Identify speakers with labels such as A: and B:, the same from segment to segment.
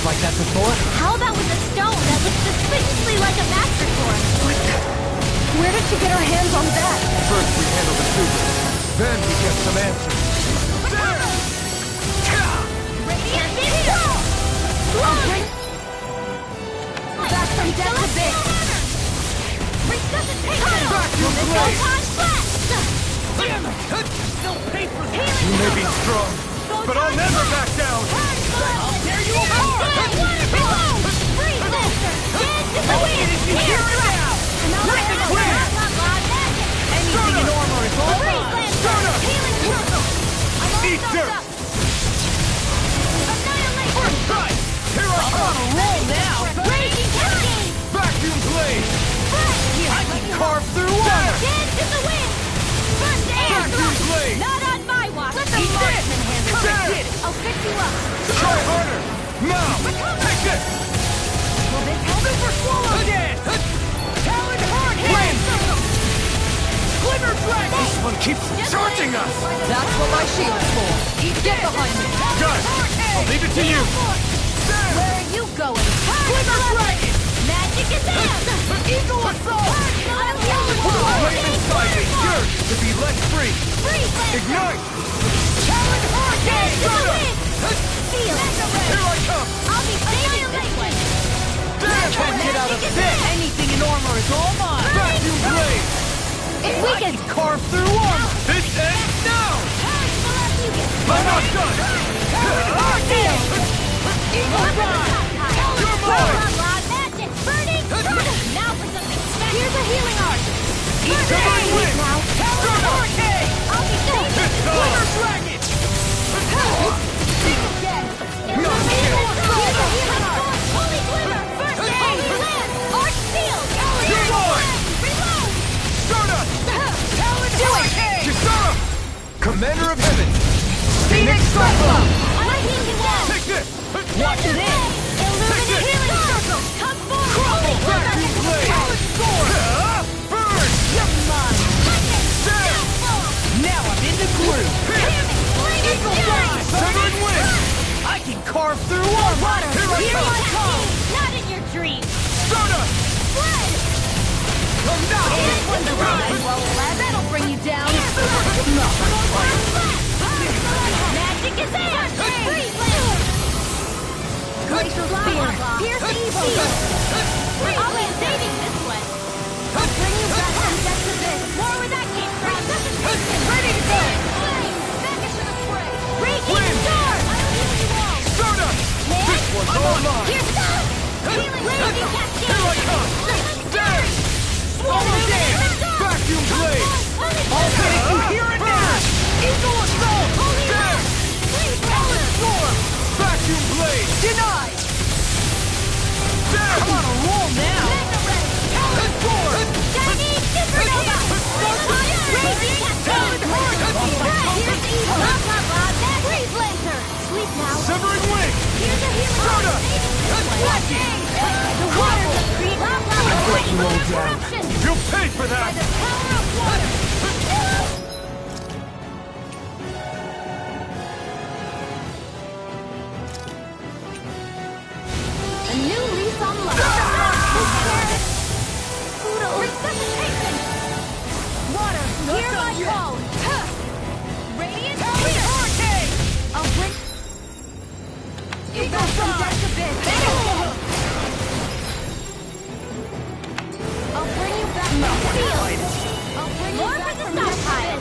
A: like that before.
B: How about with a stone that looks suspiciously like a master sword?
C: What the? Where did she get her hands on that?
A: First we handle the super, then we get some answers.
B: Radiant Hero!
C: Back from death to this!
B: Resuscitation!
A: Vacuum blade!
B: Damn it!
A: You may be strong, but I'll never back down!
B: I'll tear you apart! Freeze Lancer! Dance in the wind! Here now! Lightning Clear!
C: Anything in armor is all
B: Freeze
C: mine!
B: Lancer! Healing Circle! I'm all
A: Eat
B: soaked
A: dirt!
B: up! Annihilation!
A: First strike! Here I come!
C: Roll now!
B: Raging Cascade!
A: Vacuum blade!
B: I
A: can carve through water!
B: Dance in the wind! First air
A: Vacuum
B: thrust!
A: blade!
B: Not on my watch! Let the
A: Eat
B: marksman
A: this!
B: handle
A: There!
B: it! I'll fix you up!
A: Try harder! Now! Take this!
B: Will this help?
A: Super swallow dance! Talon hard
B: Healing Circle!
A: Glimmer dragon! This one keeps charging us!
C: That's what my shield's for! Get behind me!
A: Done! I'll leave it to you!
B: Where are you going?
A: Glimmer dragon!
B: Magic is out!
A: Eagle assault! Flame inside me yearns to be let free! Ignite!
B: Talon hard dance to the wind! Feel
A: Here I come!
B: I'll be saving this one!
A: Can't get out of this!
C: Anything in armor is all mine!
A: Vacuum blade!
B: If we can
A: Carve through armor! This ends now! I'm not done!
B: Eagle Ride!
A: You're mine!
B: Magic! Burning Thrust! Now for something special! Here's a healing art!
A: Divine wind!
B: Now!
A: Talon hurricane!
B: I'll be saving this
A: Glimmer
B: one!
A: dragon!
B: Here's a healing art! Holy Glimmer! First aid! Land! Arch Shield!
A: You're mine!
B: Reload!
A: Stardust!
B: Talon Hurricane!
A: Kisara! Commander of Heaven!
C: Phoenix Cyclone!
B: My healing wall!
A: Take this!
B: Watch it in! Illuminate healing circle! Come forward! Holy
A: Vacuum blade!
B: Talon
A: Sword! Burn!
C: You're mine!
A: Down!
C: Now I'm in the groove!
A: Eagle Ride! Severing wind!
C: I can carve through armor!
A: Here I
B: Hear my
A: come!
B: call! Not in your dreams!
A: Stardust!
B: Blood!
A: Come now!
C: Well, that'll bring you down!
B: Magic is there! Freeze Land!
C: Glacial Spear!
B: Pierce evil! I'll be saving this one!
C: I'll bring you back from death to this!
B: More where that came from!
C: Ready to go!
B: Back into the fray! Raging
A: Wind!
B: Storm! I'll heal you all!
A: Stardust! This one's all mine!
B: Here's some! Healing Raging Cascade!
A: Here I come! There! Swallow dance! Vacuum blade!
C: I'll finish you here and now!
A: Eagle assault!
B: Holy
A: There!
B: Talon
A: Storm! Vacuum blade!
C: Denied!
A: There!
C: I'm on a roll now!
A: Talon sword!
B: Chinese Supernova! Raging Cascade! Here's evil! Freeze Lancer! Sleep now!
A: Severing wing!
B: Here's a healing
A: Stardust!
B: The waters of creep!
A: let you all down.
B: Corruption!
A: You'll pay for that!
B: By the power of water! A new lease on life! Resuscitation! Water, hear my call! Radiant hurricane! I'll bring...
C: Eagle from death to this!
B: I'll bring you back from the field! I'll bring you back from the stockpile!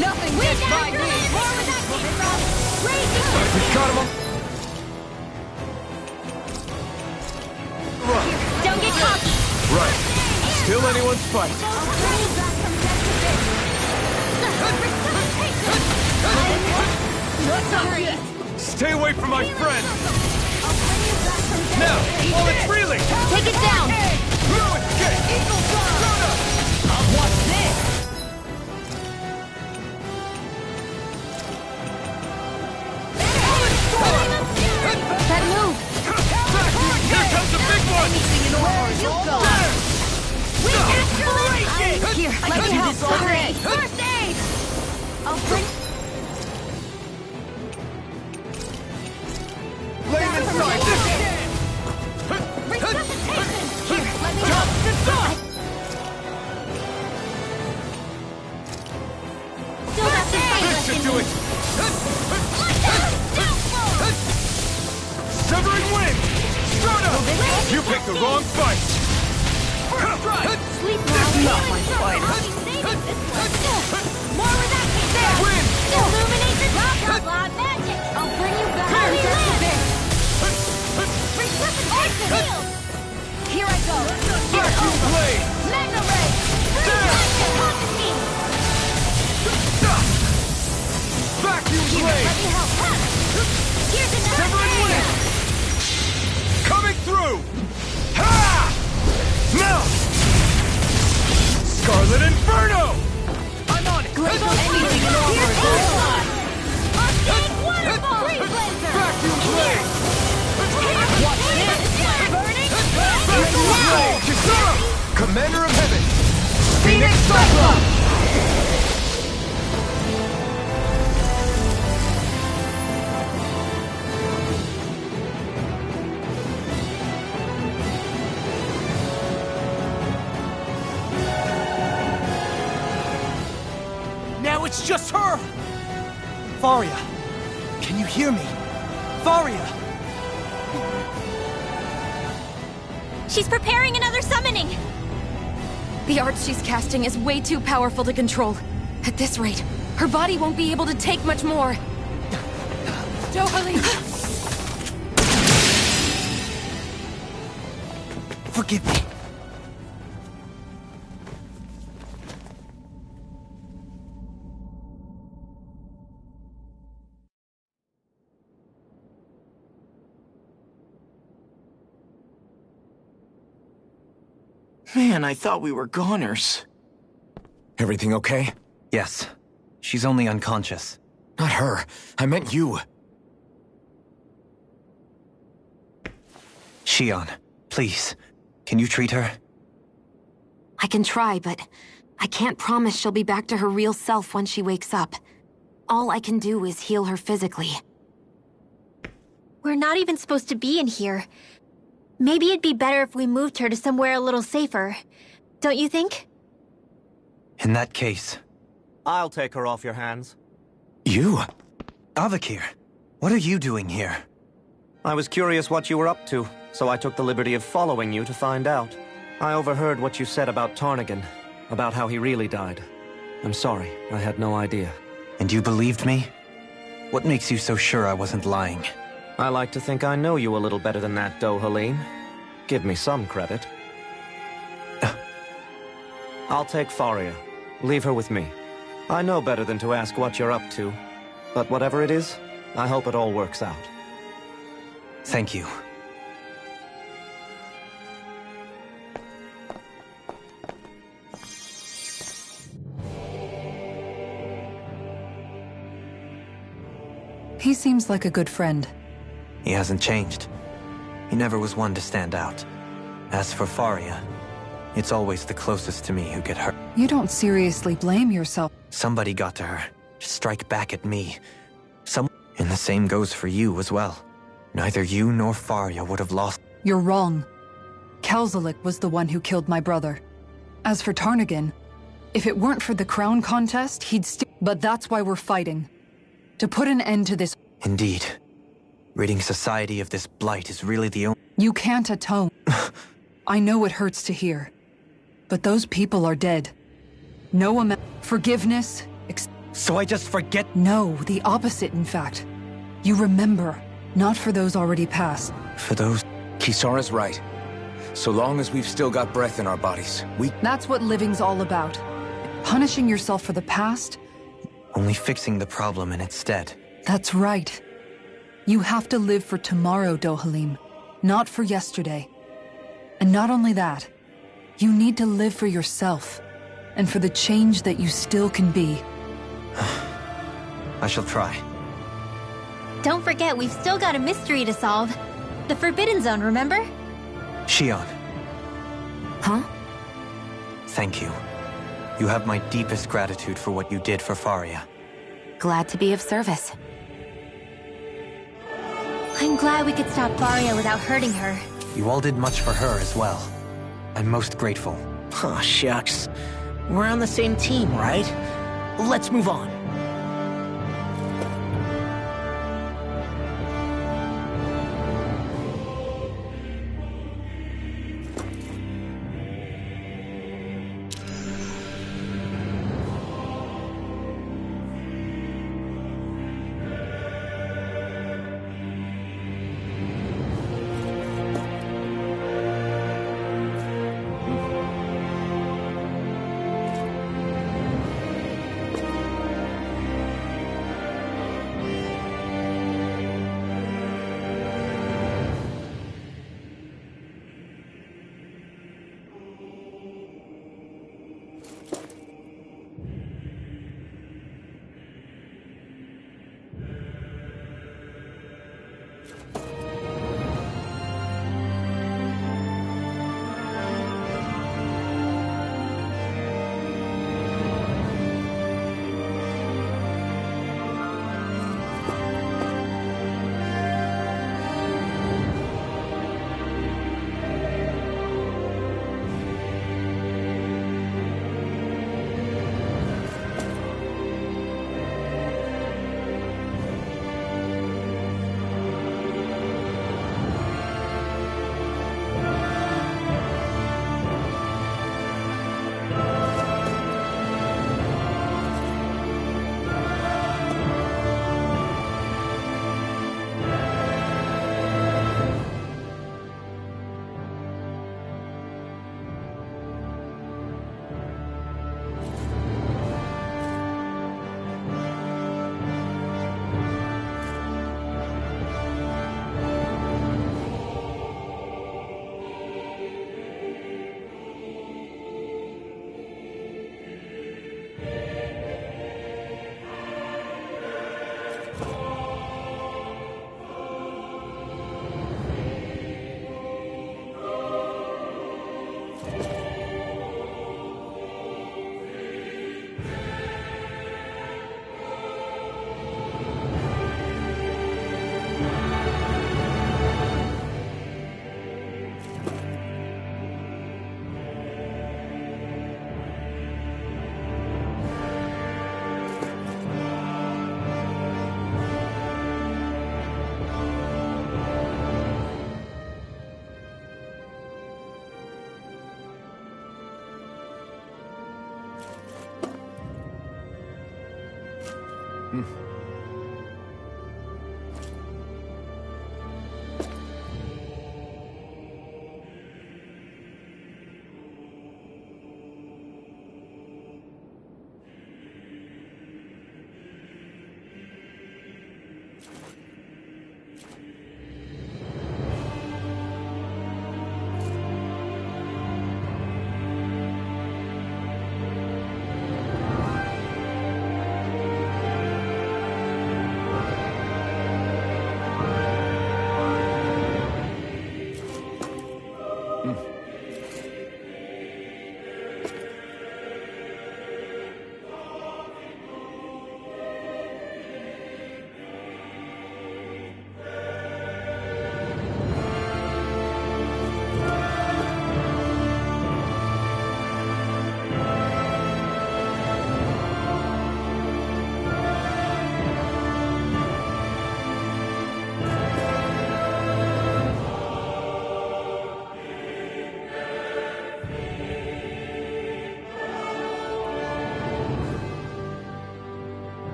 C: Nothing
B: We
C: gets by
B: naturally
C: me!
B: more where that came from! Raging
A: We got him! Run!
B: Don't get cocky!
A: Right. Still anyone's fight.
B: I'll bring you back from death to this! Resuscitation!
A: Stay away from my friend!
B: I'll bring you back from death
A: Now,
B: to this!
A: while it's reeling!
B: Take it down!
A: No escape!
C: Eagle Drive! What's this?
B: That move!
A: Here comes the big one!
C: Anything in armor is all mine!
B: We naturally...
C: Here,
B: I
C: let
B: can
C: me
B: help.
C: this all day!
B: First aid! I'll bring...
A: Flame inside this! the wrong fight!
C: Sleep
A: This is
C: now.
A: not my fight!
B: More where that came from.
A: Win!
B: Illuminate the top cloud magic.
C: I'll bring you back.
B: Holy
C: That's a
B: land.
C: bit.
B: Resuscitation field.
C: Here I go.
A: Vacuum blade!
C: Mega ray.
A: Vacuum
C: Here,
A: blade!
C: let me help.
B: Here's another
A: Severing
B: area.
A: wind! Coming through! Ha! Now! Scarlet Inferno! I'm on it!
C: Anything in order is all.
B: Arcane waterfall.
A: Vacuum blade!
C: Watch this.
B: Burning.
A: Vacuum blade! Kisara! Commander of Heaven!
C: Phoenix Cyclone.
D: Now it's just her! Faria, can you hear me? Faria!
B: She's preparing another summoning.
E: The art she's casting is way too powerful to control. At this rate, her body won't be able to take much more. Dohalim!
D: Forgive me.
F: Man, I thought we were goners.
G: Everything okay?
D: Yes. She's only unconscious.
G: Not her. I meant you.
D: Shion, please. Can you treat her?
E: I can try, but I can't promise she'll be back to her real self when she wakes up. All I can do is heal her physically.
B: We're not even supposed to be in here. Maybe it'd be better if we moved her to somewhere a little safer. Don't you think?
D: In that case...
H: I'll take her off your hands.
G: You?
D: Avakir, what are you doing here?
H: I was curious what you were up to, so I took the liberty of following you to find out. I overheard what you said about Tarnigan, about how he really died. I'm sorry, I had no idea.
D: And you believed me? What makes you so sure I wasn't lying?
H: I like to think I know you a little better than that, Dohalim. Give me some credit. I'll take Faria. Leave her with me. I know better than to ask what you're up to. But whatever it is, I hope it all works out.
D: Thank you.
I: He seems like a good friend.
D: He hasn't changed. He never was one to stand out. As for Faria, it's always the closest to me who get hurt.
I: You don't seriously blame yourself.
D: Somebody got to her, to strike back at me. And the same goes for you as well. Neither you nor Faria would have lost.
I: You're wrong. Kelzelik was the one who killed my brother. As for Tarnigan, if it weren't for the crown contest, he'd still... But that's why we're fighting. To put an end to this...
D: Indeed. Ridding society of this blight is really the only...
I: You can't atone. I know it hurts to hear. But those people are dead. No amount... Forgiveness...
D: So I just forget...
I: No, the opposite, in fact. You remember, not for those already past.
D: For those...
G: Kisara's right. So long as we've still got breath in our bodies, we...
I: That's what living's all about. Punishing yourself for the past?
D: Only fixing the problem in its stead.
I: That's right. You have to live for tomorrow, Dohalim, not for yesterday. And not only that, you need to live for yourself, and for the change that you still can be.
D: I shall try.
B: Don't forget, we've still got a mystery to solve. The Forbidden Zone, remember?
D: Shion,
E: Huh?
D: thank you. You have my deepest gratitude for what you did for Faria.
E: Glad to be of service.
B: I'm glad we could stop Faria without hurting her.
D: You all did much for her as well. I'm most grateful.
F: Oh, shucks. We're on the same team, right? Let's move on.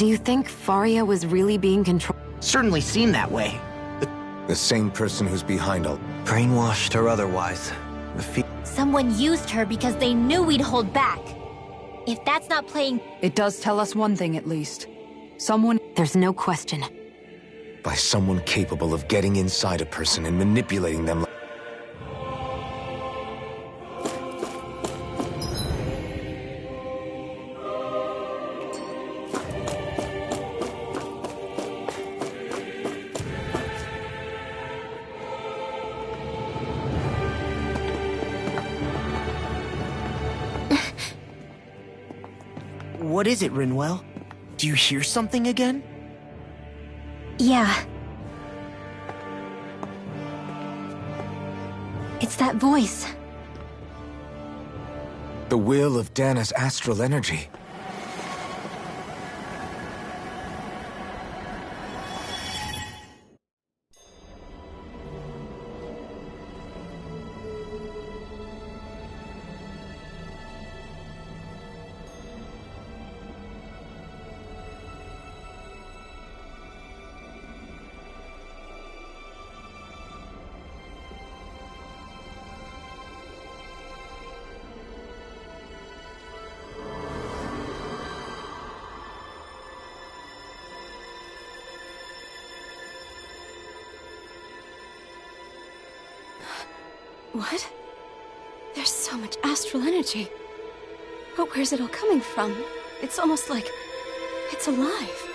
E: Do you think Faria was really being controlled?
F: Certainly seemed that way.
G: The same person who's behind all...
D: Brainwashed or otherwise,
B: Someone used her because they knew we'd hold back. If that's not playing...
I: It does tell us one thing at least. Someone...
E: There's no question.
G: By someone capable of getting inside a person and manipulating them.
F: What is it, Rinwell? Do you hear something again?
B: Yeah. It's that voice.
G: The will of Dana's astral energy.
J: What? There's so much astral energy. But where's it all coming from? It's almost like it's alive.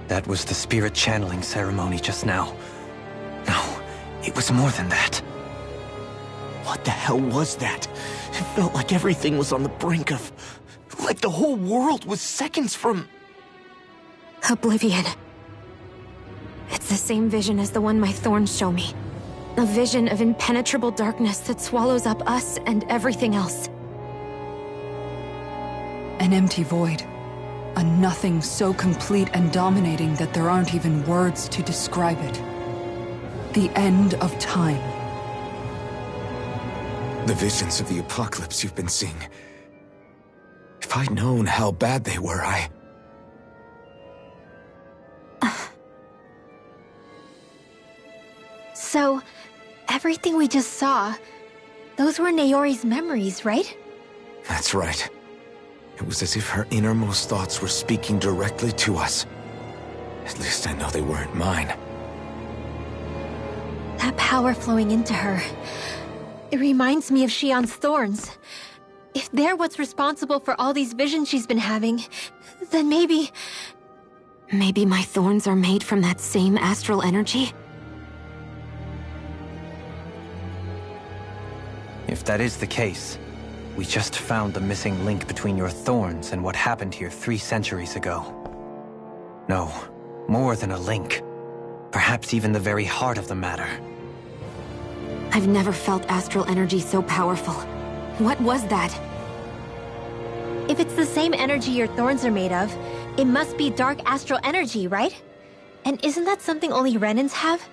D: That was the spirit channeling ceremony just now. No, it was more than that.
F: What the hell was that? It felt like everything was on the brink of... like the whole world was seconds from...
E: Oblivion. It's the same vision as the one my thorns show me. A vision of impenetrable darkness that swallows up us and everything else.
I: An empty void. A nothing so complete and dominating that there aren't even words to describe it. The end of time.
G: The visions of the apocalypse you've been seeing. If I'd known how bad they were,
B: So, everything we just saw, those were Naori's memories, right?
G: That's right. It was as if her innermost thoughts were speaking directly to us. At least I know they weren't mine.
B: That power flowing into her. It reminds me of Shion's thorns. If they're what's responsible for all these visions she's been having, then maybe...
E: Maybe my thorns are made from that same astral energy?
D: If that is the case, we just found the missing link between your thorns and what happened here 3 centuries ago. No, more than a link. Perhaps even the very heart of the matter.
E: I've never felt astral energy so powerful. What was that?
B: If it's the same energy your thorns are made of, it must be dark astral energy, right? And isn't that something only Renans have?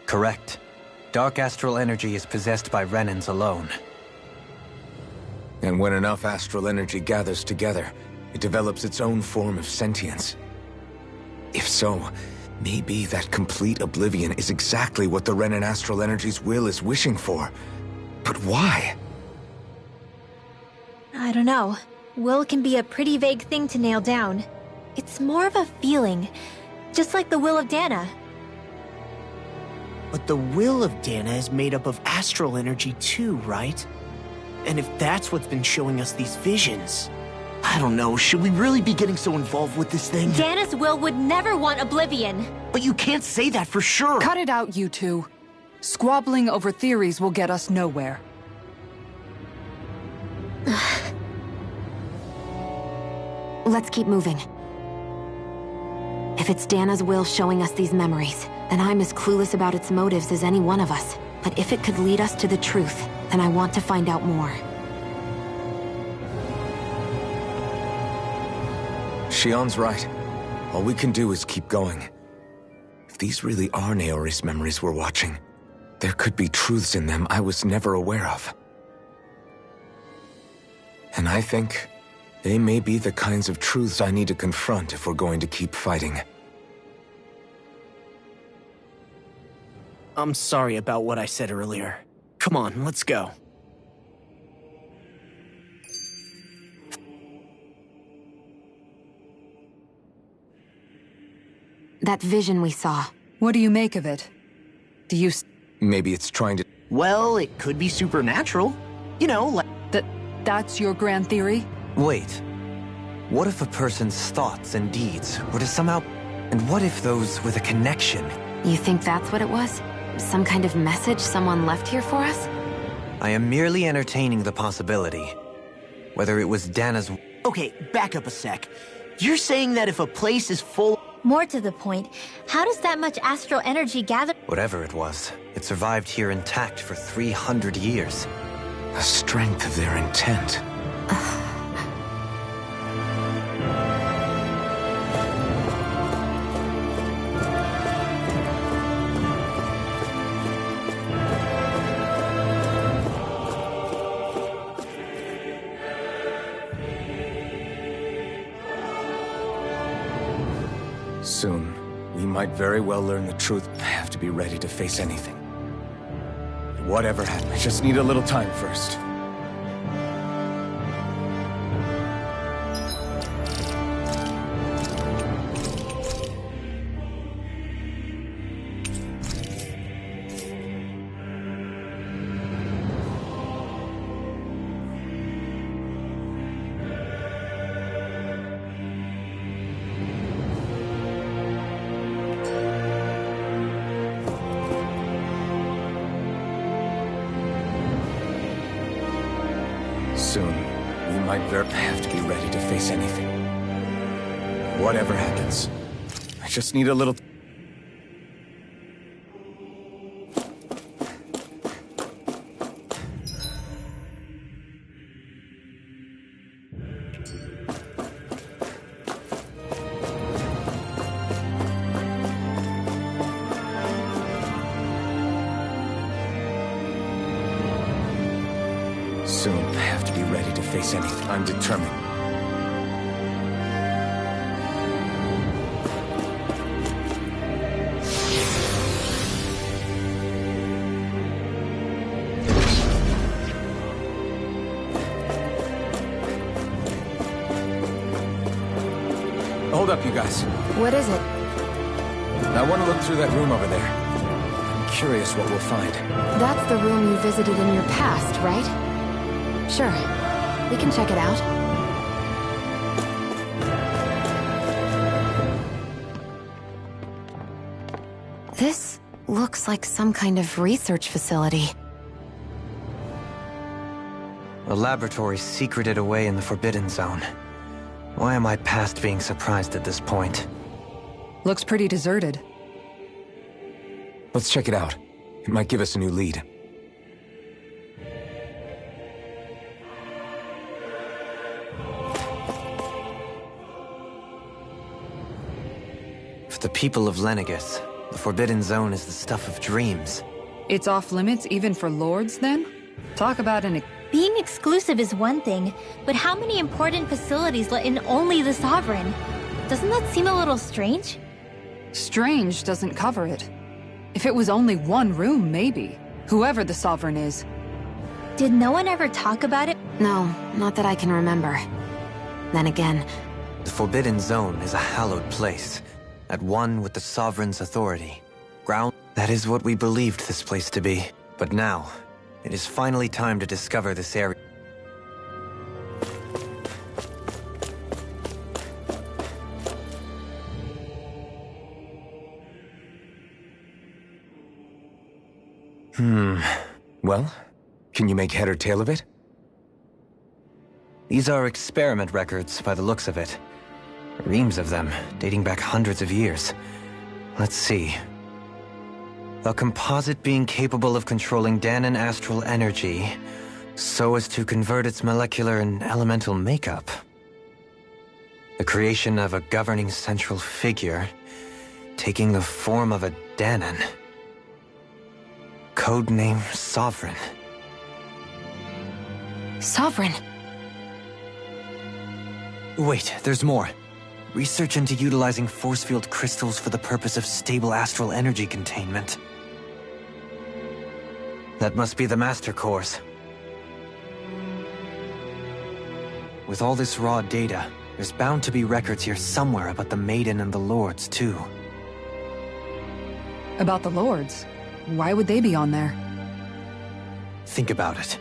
D: Correct. Dark astral energy is possessed by Renans alone.
G: And when enough astral energy gathers together, it develops its own form of sentience. If so, maybe that complete oblivion is exactly what the Renan astral energy's will is wishing for. But why?
B: I don't know. Will can be a pretty vague thing to nail down. It's more of a feeling, just like the will of Dana.
F: But the will of Dana is made up of astral energy too, right? And if that's what's been showing us these visions... I don't know, should we really be getting so involved with this thing?
B: Dana's will would never want oblivion.
F: But you can't say that for sure!
I: Cut it out, you two. Squabbling over theories will get us nowhere.
E: Let's keep moving. If it's Dana's will showing us these memories, then I'm as clueless about its motives as any one of us. But if it could lead us to the truth, then I want to find out more.
G: Shion's right. All we can do is keep going. If these really are Naori's memories we're watching, there could be truths in them I was never aware of. And I think they may be the kinds of truths I need to confront if we're going to keep fighting.
F: I'm sorry about what I said earlier. Come on, let's go.
E: That vision we saw.
I: What do you make of it? Do you...
G: Maybe it's trying to...
F: Well, it could be supernatural. You know, like...
I: That's your grand theory?
D: Wait. What if a person's thoughts and deeds were to somehow... And what if those with a connection?
E: You think that's what it was? Some kind of message someone left here for us?
D: I am merely entertaining the possibility. Whether it was Dana's...
F: Okay, back up a sec. You're saying that if a place is full...
B: More to the point, how does that much astral energy gather?
D: Whatever it was, it survived here intact for 300 years.
G: The strength of their intent. Soon, we might very well learn the truth. I have to be ready to face anything. Whatever happens, I just need a little time first. Soon, we might have to be ready to face anything. Whatever happens, I just need a little... Soon, I have to be ready to face anything. I'm determined. Hold up, you guys.
E: What is it?
G: I want to look through that room over there. I'm curious what we'll find.
E: That's the room you visited in your past, right? Sure. We can check it out. This looks like some kind of research facility.
D: A laboratory secreted away in the Forbidden Zone. Why am I past being surprised at this point?
I: Looks pretty deserted.
G: Let's check it out. It might give us a new lead.
D: the people of Lenegus, the Forbidden Zone is the stuff of dreams.
I: It's off limits even for lords, then? Talk about an...
B: Being exclusive is one thing, but how many important facilities let in only the Sovereign? Doesn't that seem a little strange?
I: Strange doesn't cover it. If it was only one room, maybe. Whoever the Sovereign is.
B: Did no one ever talk about it?
E: No, not that I can remember. Then again,
D: The Forbidden Zone is a hallowed place, at one with the Sovereign's authority. That is what we believed this place to be. But now, it is finally time to discover this area.
G: Well, can you make head or tail of it?
D: These are experiment records, by the looks of it. Reams of them, dating back hundreds of years. Let's see. A composite being capable of controlling Danon astral energy, so as to convert its molecular and elemental makeup. The creation of a governing central figure, taking the form of a Danon. Codename Sovereign.
E: Sovereign.
D: Wait, there's more. Research into utilizing force field crystals for the purpose of stable astral energy containment. That must be the Master Cores. With all this raw data, there's bound to be records here somewhere about the Maiden and the Lords, too.
I: About the lords? Why would they be on there?
D: Think about it.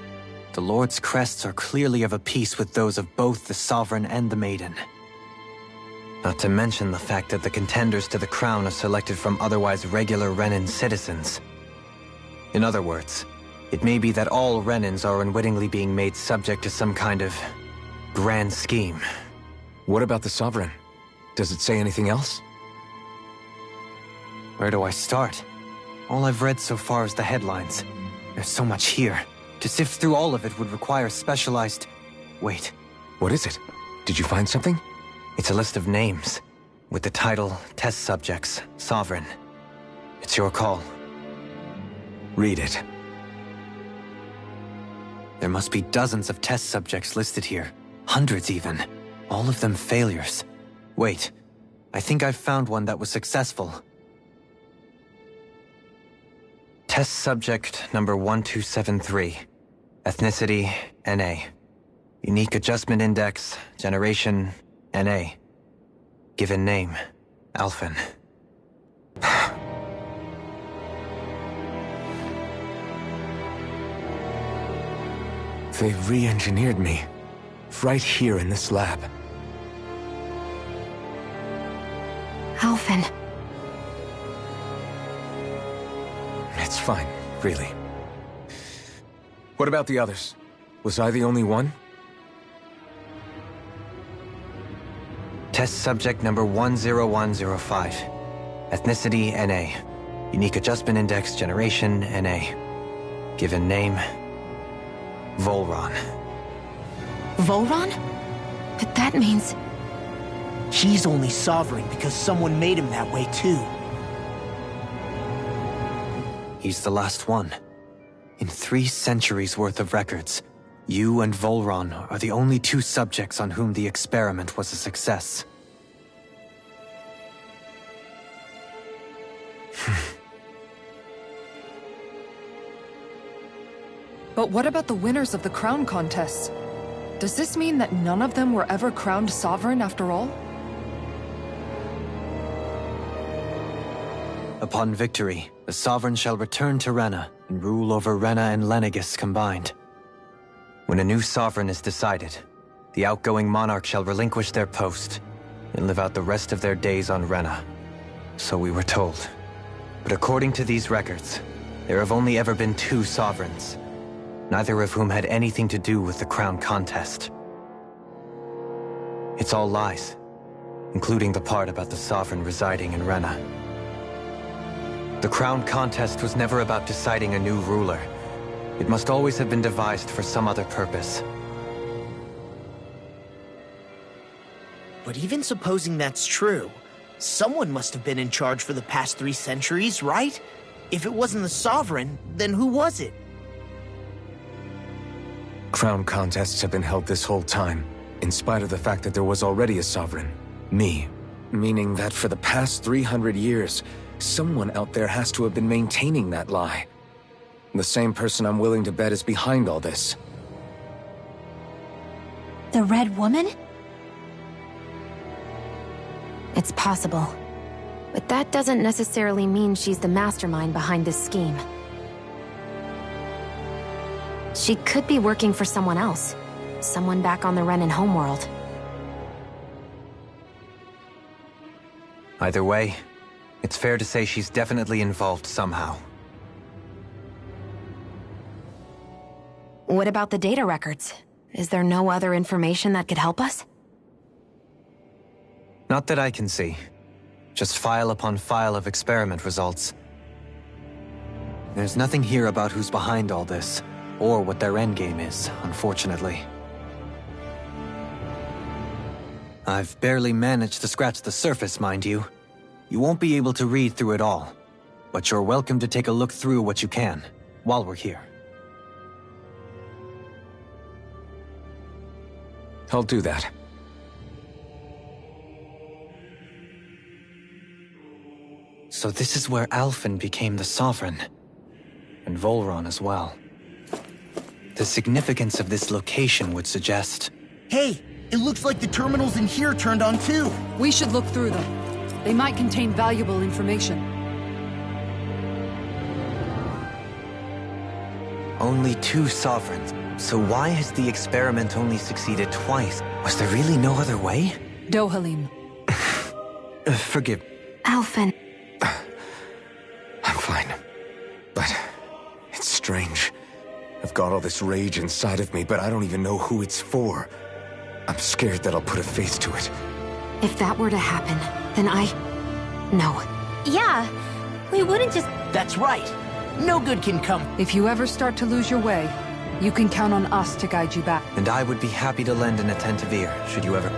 D: The Lord's crests are clearly of a piece with those of both the Sovereign and the Maiden. Not to mention the fact that the contenders to the crown are selected from otherwise regular Renan citizens. In other words, it may be that all Renans are unwittingly being made subject to some kind of grand scheme.
G: What about the Sovereign? Does it say anything else?
D: Where do I start? All I've read so far is the headlines. There's so much here. To sift through all of it would require specialized... Wait.
G: What is it? Did you find something?
D: It's a list of names, with the title, Test Subjects, Sovereign. It's your call.
G: Read it.
D: There must be dozens of test subjects listed here. Hundreds even. All of them failures. Wait, I think I've found one that was successful. Test subject number 1273. Ethnicity, NA. Unique adjustment index, generation, NA. Given name, Alphen.
G: They've re-engineered me. Right here in this lab.
E: Alphen.
G: It's fine, really. What about the others? Was I the only one?
D: Test subject number 10105. Ethnicity, NA. Unique adjustment index, generation, NA. Given name, Volron.
E: Volron? But that means...
F: He's only sovereign because someone made him that way too.
D: He's the last one. In 3 centuries worth of records, you and Volron are the only 2 subjects on whom the experiment was a success.
I: But what about the winners of the crown contests? Does this mean that none of them were ever crowned sovereign after all?
D: Upon victory, the Sovereign shall return to Rena and rule over Rena and Lenegus combined. When a new Sovereign is decided, the outgoing monarch shall relinquish their post and live out the rest of their days on Rena. So we were told. But according to these records, there have only ever been 2 Sovereigns, neither of whom had anything to do with the crown contest. It's all lies, including the part about the Sovereign residing in Rena. The crown contest was never about deciding a new ruler. It must always have been devised for some other purpose.
F: But even supposing that's true, Someone must have been in charge for the past 3 centuries, right? If it wasn't the Sovereign, then who was it?
G: Crown contests have been held this whole time, in spite of the fact that there was already a Sovereign. Me. Meaning that for the past 300 years, someone out there has to have been maintaining that lie. The same person I'm willing to bet is behind all this.
B: The Red Woman?
E: It's possible. But that doesn't necessarily mean she's the mastermind behind this scheme. She could be working for someone else. Someone back on the Renan homeworld.
D: Either way, it's fair to say she's definitely involved somehow.
E: What about the data records? Is there no other information that could help us?
D: Not that I can see. Just file upon file of experiment results. There's nothing here about who's behind all this, or what their endgame is, unfortunately. I've barely managed to scratch the surface, mind you. You won't be able to read through it all, but you're welcome to take a look through what you can, while we're here.
G: I'll do that.
D: So this is where Alphen became the Sovereign, and Volron as well. The significance of this location would suggest...
F: Hey, it looks like the terminals in here turned on too.
I: We should look through them. They might contain valuable information.
D: Only 2 Sovereigns. So why has the experiment only succeeded twice? Was there really no other way?
I: Dohalim.
D: Forgive...
E: Alphen.
G: I'm fine. But it's strange. I've got all this rage inside of me, but I don't even know who it's for. I'm scared that I'll put a face to it.
E: If that were to happen, then No.
B: Yeah, we wouldn't just...
F: That's right. No good can come.
I: If you ever start to lose your way, you can count on us to guide you back.
D: And I would be happy to lend an attentive ear, should you ever...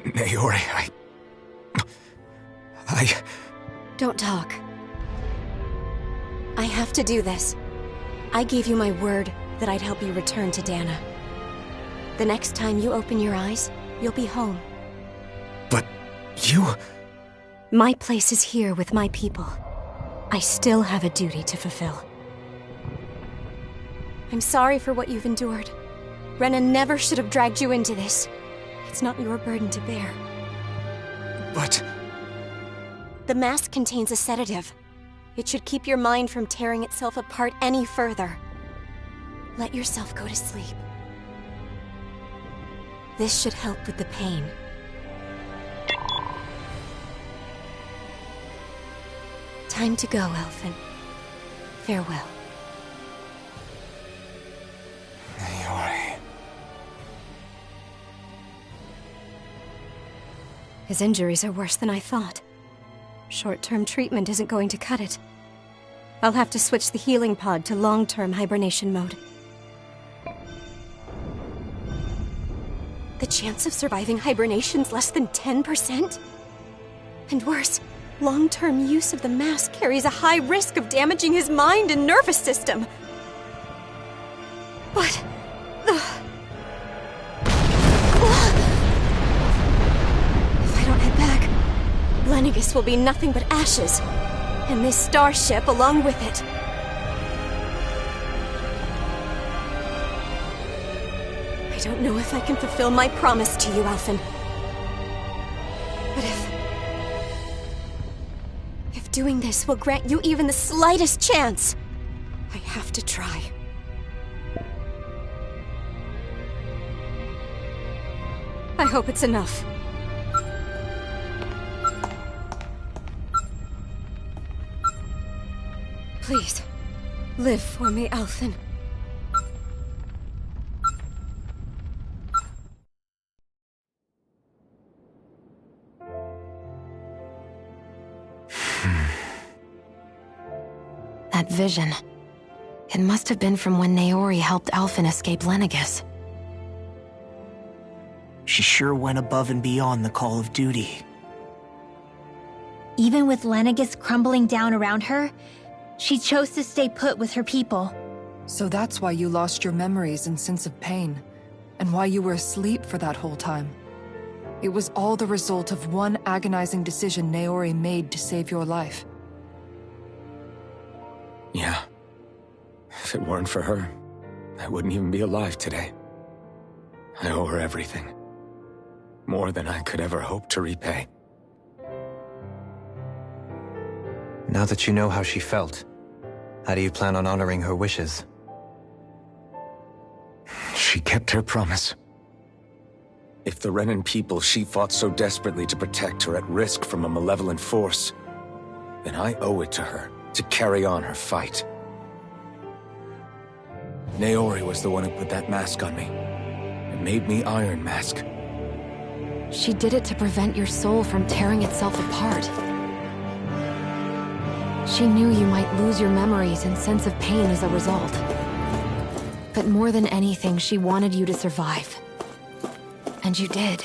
G: Naori, I...
J: Don't talk. I have to do this. I gave you my word that I'd help you return to Dana. The next time you open your eyes, you'll be home.
G: But you...
J: My place is here with my people. I still have a duty to fulfill. I'm sorry for what you've endured. Renan never should have dragged you into this. It's not your burden to bear.
G: But...
J: The mask contains a sedative. It should keep your mind from tearing itself apart any further. Let yourself go to sleep. This should help with the pain. Time to go, Elfin. Farewell.
G: Naori...
J: His injuries are worse than I thought. Short-term treatment isn't going to cut it. I'll have to switch the healing pod to long-term hibernation mode. The chance of surviving hibernation's less than 10%? And worse, long-term use of the mask carries a high risk of damaging his mind and nervous system. What? If I don't head back, Lenegis will be nothing but ashes, and this starship along with it. I don't know if I can fulfill my promise to you, Alphen. But if doing this will grant you even the slightest chance, I have to try. I hope it's enough. Please, live for me, Alphen.
E: That vision. It must have been from when Naori helped Alphen escape Lenegis.
F: She sure went above and beyond the call of duty.
B: Even with Lenegis crumbling down around her, she chose to stay put with her people.
I: So that's why you lost your memories and sense of pain, and why you were asleep for that whole time. It was all the result of one agonizing decision Naori made to save your life.
G: Yeah. If it weren't for her, I wouldn't even be alive today. I owe her everything. More than I could ever hope to repay.
D: Now that you know how she felt, how do you plan on honoring her wishes?
G: She kept her promise. If the Renan people she fought so desperately to protect are at risk from a malevolent force, then I owe it to her to carry on her fight. Naori was the one who put that mask on me, and made me Iron Mask.
E: She did it to prevent your soul from tearing itself apart. She knew you might lose your memories and sense of pain as a result. But more than anything, she wanted you to survive. And you did.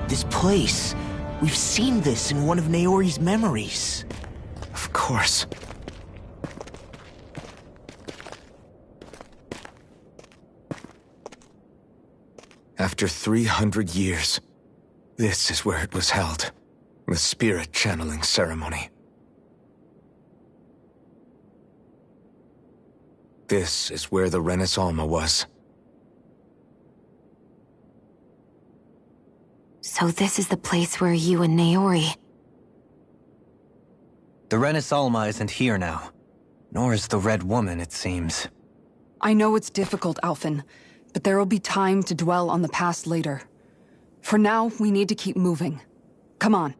F: This place. We've seen this in one of Naori's memories.
G: Of course. After 300 years, this is where it was held. The spirit channeling ceremony. This is where the Renis Alma was.
E: So this is the place where you and Naori...
D: The Renis Alma isn't here now. Nor is the Red Woman, it seems.
I: I know it's difficult, Alphen, but there will be time to dwell on the past later. For now, we need to keep moving. Come on.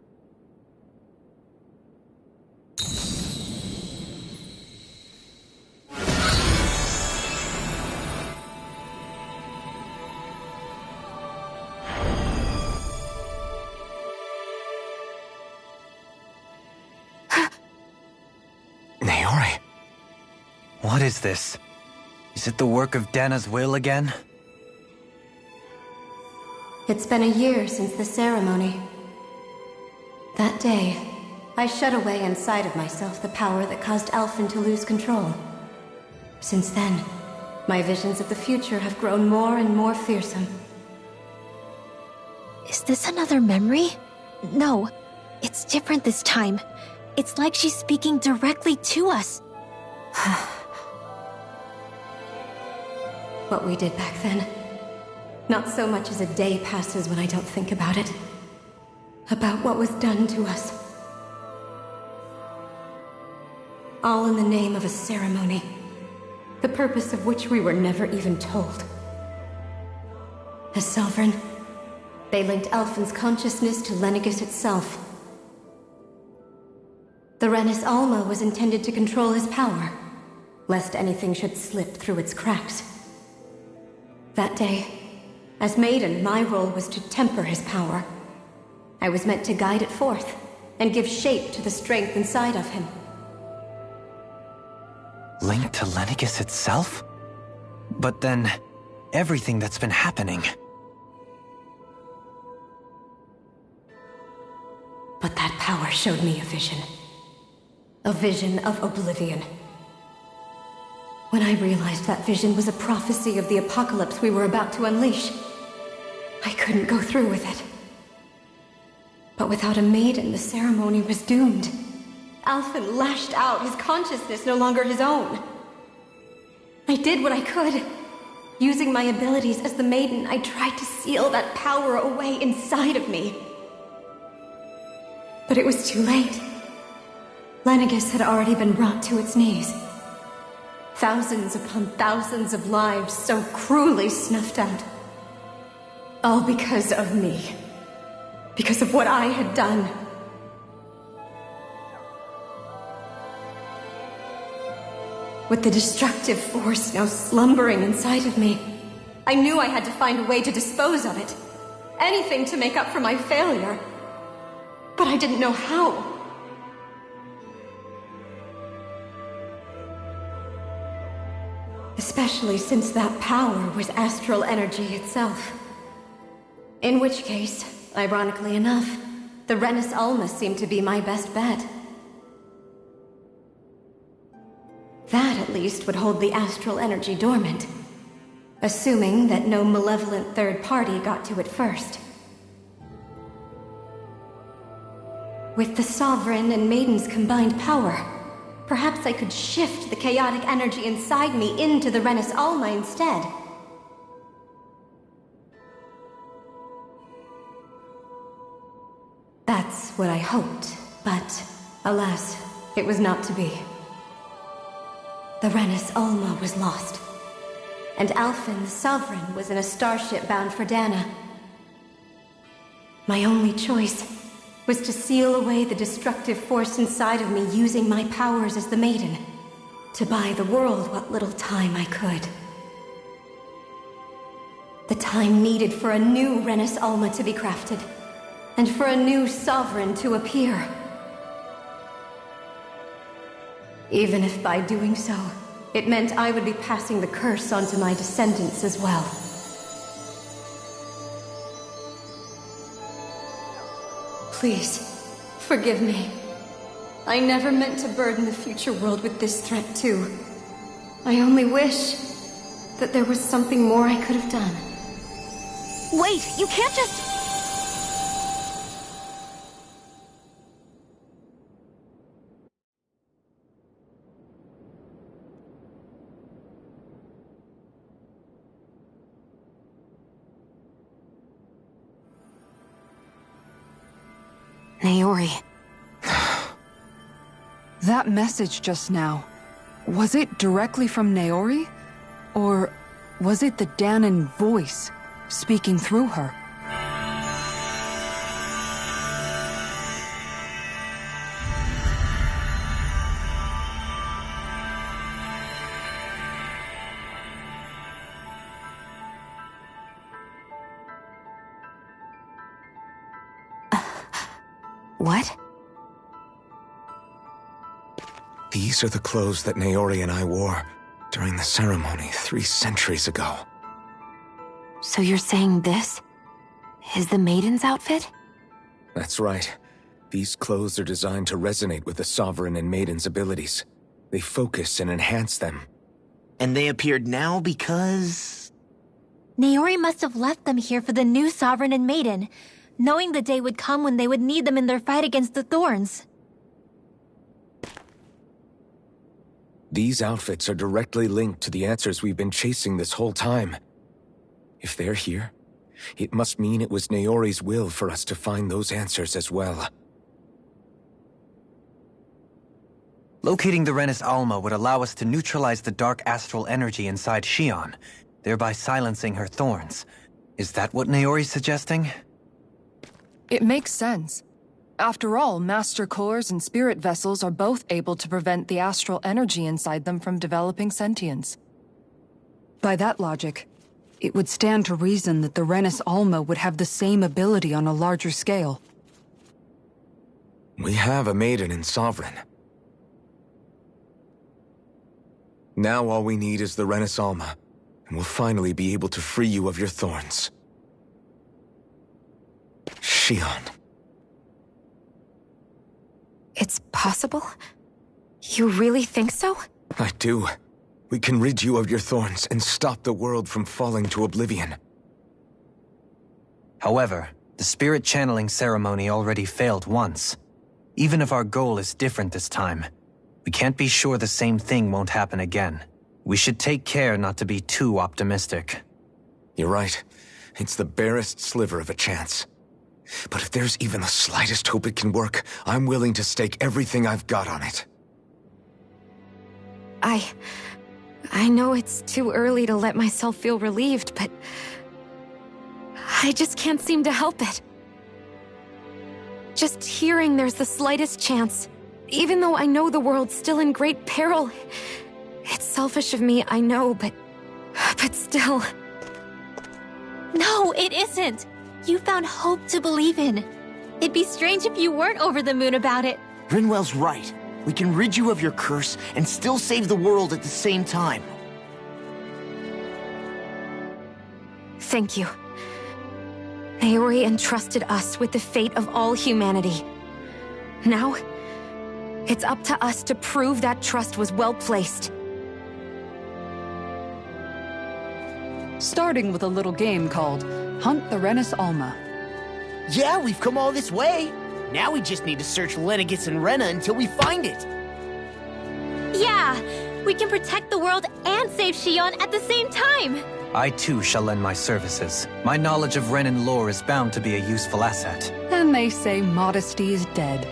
G: Naori.
D: What is this? Is it the work of Dana's will again?
J: It's been a year since the ceremony. That day, I shut away inside of myself the power that caused Alphen to lose control. Since then, my visions of the future have grown more and more fearsome.
B: Is this another memory? No, it's different this time. It's like she's speaking directly to us.
J: What we did back then. Not so much as a day passes when I don't think about it. About what was done to us. All in the name of a ceremony. The purpose of which we were never even told. As Sovereign, they linked Alphen's consciousness to Lenegis itself. The Renis Alma was intended to control his power, lest anything should slip through its cracks. That day, as Maiden, my role was to temper his power. I was meant to guide it forth, and give shape to the strength inside of him.
D: Linked to Lenegis itself? But then, everything that's been happening...
J: But that power showed me a vision. A vision of oblivion. When I realized that vision was a prophecy of the apocalypse we were about to unleash, I couldn't go through with it. But without a maiden, the ceremony was doomed. Alphen lashed out, his consciousness no longer his own. I did what I could. Using my abilities as the maiden, I tried to seal that power away inside of me. But it was too late. Lenegis had already been brought to its knees. Thousands upon thousands of lives so cruelly snuffed out. All because of me. Because of what I had done. With the destructive force now slumbering inside of me, I knew I had to find a way to dispose of it. Anything to make up for my failure. But I didn't know how. Especially since that power was astral energy itself. In which case, ironically enough, the Renis Alma seemed to be my best bet. That, at least, would hold the astral energy dormant. Assuming that no malevolent third party got to it first. With the Sovereign and Maiden's combined power, perhaps I could shift the chaotic energy inside me into the Renis Alma instead. That's what I hoped, but alas, it was not to be. The Renis Alma was lost, and Alphen, the Sovereign, was in a starship bound for Dana. My only choice was to seal away the destructive force inside of me using my powers as the Maiden, to buy the world what little time I could. The time needed for a new Renis Alma to be crafted, and for a new Sovereign to appear. Even if by doing so, it meant I would be passing the curse onto my descendants as well. Please, forgive me. I never meant to burden the future world with this threat too. I only wish that there was something more I could have done.
E: Wait, you can't just... Naori.
I: That message just now, was it directly from Naori? Or was it the Danon voice speaking through her?
E: What?
G: These are the clothes that Naori and I wore during the ceremony 3 centuries ago.
E: So you're saying this is the maiden's outfit?
G: That's right. These clothes are designed to resonate with the Sovereign and Maiden's abilities. They focus and enhance them.
F: And they appeared now because...
B: Naori must have left them here for the new Sovereign and Maiden, knowing the day would come when they would need them in their fight against the Thorns.
G: These outfits are directly linked to the answers we've been chasing this whole time. If they're here, it must mean it was Naori's will for us to find those answers as well.
D: Locating the Renis Alma would allow us to neutralize the dark astral energy inside Shion, thereby silencing her thorns. Is that what Naori's suggesting?
I: It makes sense. After all, Master Cores and Spirit Vessels are both able to prevent the astral energy inside them from developing sentience. By that logic, it would stand to reason that the Renis Alma would have the same ability on a larger scale.
G: We have a Maiden and Sovereign. Now all we need is the Renis Alma, and we'll finally be able to free you of your thorns. Shion.
E: It's possible? You really think so?
G: I do. We can rid you of your thorns and stop the world from falling to oblivion.
D: However, the spirit channeling ceremony already failed once. Even if our goal is different this time, we can't be sure the same thing won't happen again. We should take care not to be too optimistic.
G: You're right. It's the barest sliver of a chance. But if there's even the slightest hope it can work, I'm willing to stake everything I've got on it.
E: I know it's too early to let myself feel relieved, but I just can't seem to help it. Just hearing there's the slightest chance, even though I know the world's still in great peril. It's selfish of me, I know, but still.
B: No, it isn't! You found hope to believe in. It'd be strange if you weren't over the moon about it.
F: Rinwell's right. We can rid you of your curse and still save the world at the same time.
E: Thank you. Naori entrusted us with the fate of all humanity. Now, it's up to us to prove that trust was well placed.
I: Starting with a little game called Hunt the Renis Alma.
F: Yeah, we've come all this way. Now we just need to search Lenegis and Rena until we find it.
B: Yeah! We can protect the world and save Shion at the same time!
D: I too shall lend my services. My knowledge of Renin lore is bound to be a useful asset.
I: And they say modesty is dead.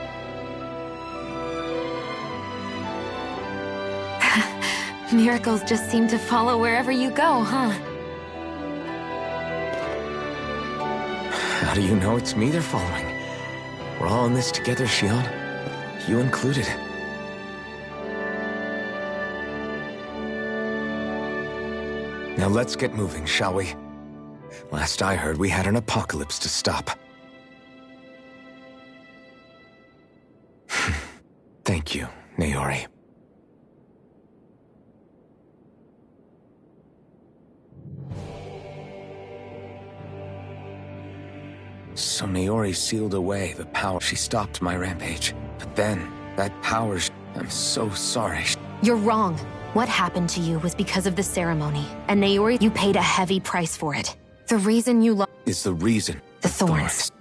E: Miracles just seem to follow wherever you go, huh?
G: How do you know it's me they're following? We're all in this together, Shion. You included. Now let's get moving, shall we? Last I heard, we had an apocalypse to stop. Thank you, Naori. So Naori sealed away the power. She stopped my rampage. But then, that power... I'm so sorry.
E: You're wrong. What happened to you was because of the ceremony. And Naori, you paid a heavy price for it. The reason you lost...
G: Is the reason.
E: The thorns.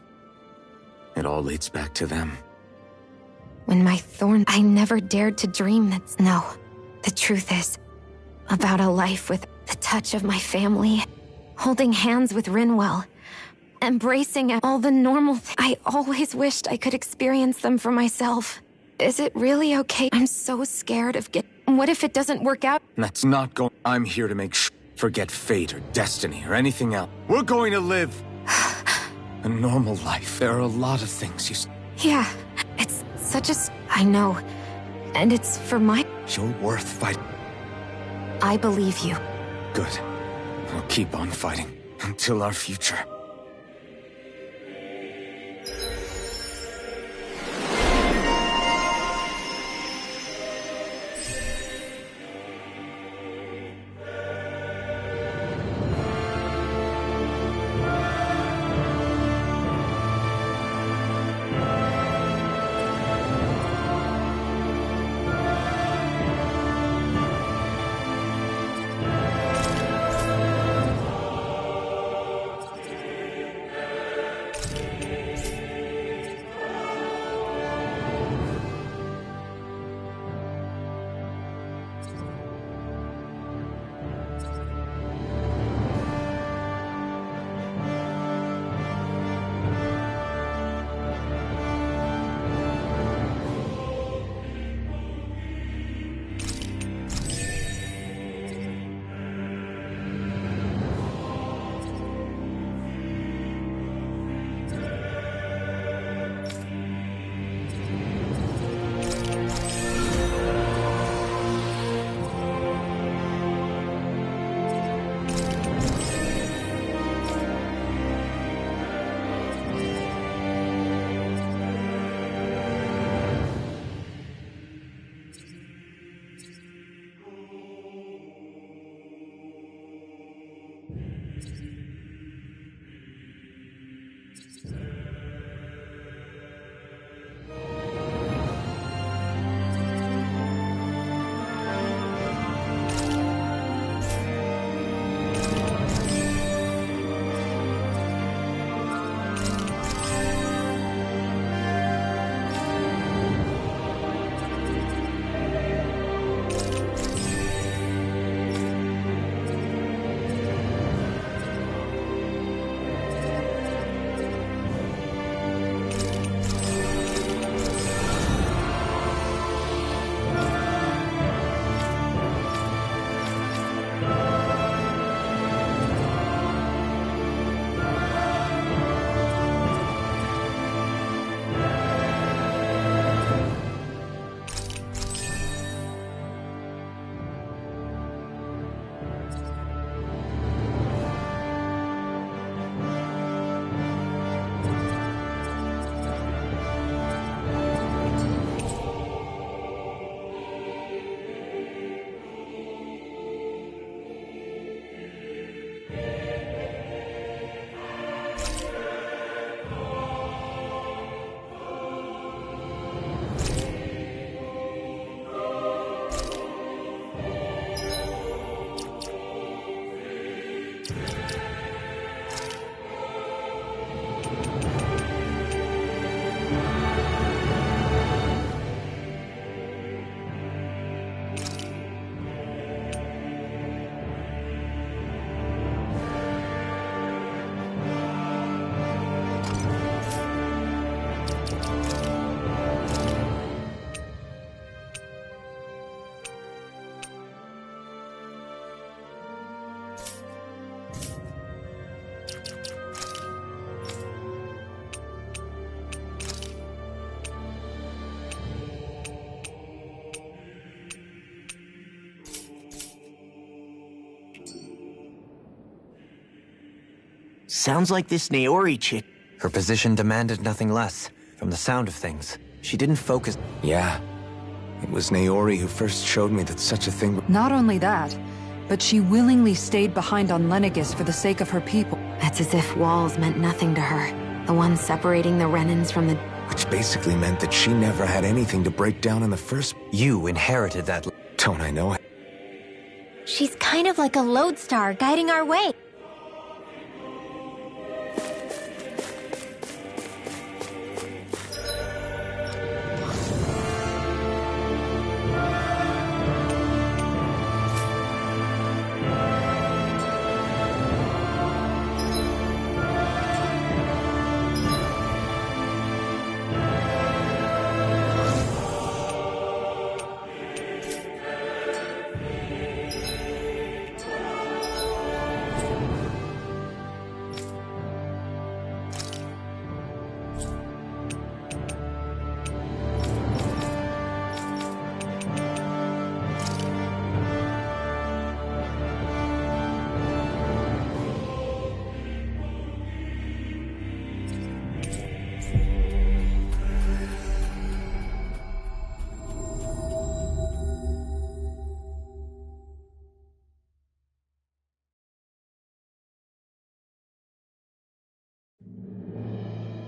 G: It all leads back to them.
E: When my thorn... I never dared to dream that... No. The truth is, about a life with the touch of my family, holding hands with Rinwell, embracing all the normal I always wished I could experience them for myself. Is it really okay? I'm so scared of What if it doesn't work out?
G: That's not going... I'm here to make forget fate or destiny or anything else. We're going to live a normal life. There are a lot of things you...
E: Yeah, it's such a... I know. And it's for my...
G: You're worth fighting.
E: I believe you.
G: Good. We'll keep on fighting until our future.
F: Sounds like this Naori chick.
D: Her position demanded nothing less. From the sound of things, she didn't focus...
G: Yeah. It was Naori who first showed me that such a thing...
I: Not only that, but she willingly stayed behind on Lenegis for the sake of her people.
E: It's as if walls meant nothing to her. The one separating the Renans from the...
G: Which basically meant that she never had anything to break down in the first...
D: You inherited that.
G: Don't I know it?
B: She's kind of like a lodestar guiding our way.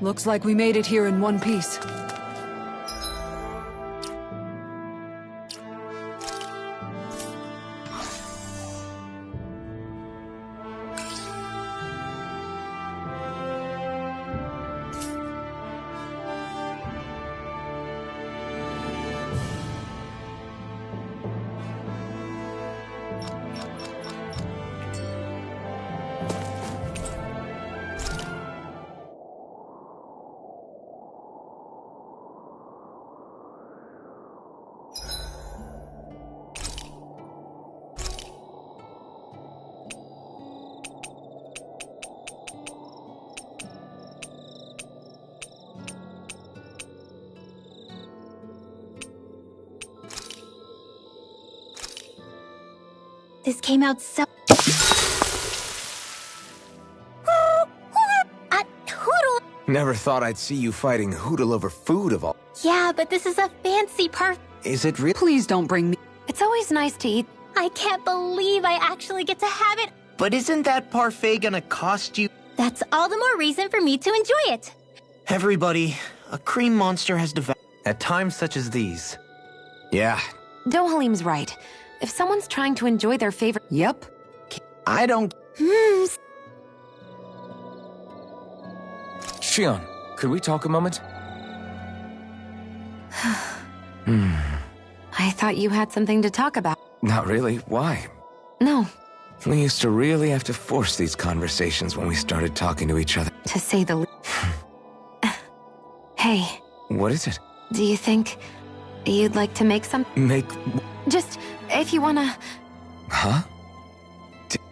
I: Looks like we made it here in one piece.
B: This came out so... Hoodle!
G: Never thought I'd see you fighting Hoodle over food of all...
B: Yeah, but this is a fancy parfait.
G: Is it real?
I: Please don't bring me...
E: It's always nice to eat.
B: I can't believe I actually get to have it.
F: But isn't that parfait gonna cost you?
B: That's all the more reason for me to enjoy it.
F: Everybody, a cream monster has developed.
D: At times such as these.
G: Yeah.
E: Dohalim's right. If someone's trying to enjoy their favorite...
I: Yep.
F: I don't...
G: Shion, could we talk a moment?
E: I thought you had something to talk about.
G: Not really. Why?
E: No,
G: We used to really have to force these conversations when we started talking to each other.
E: to say the least. Hey,
G: What is it?
E: do you think you'd like to make some...
G: Make...
E: Just, if you wanna...
G: Huh?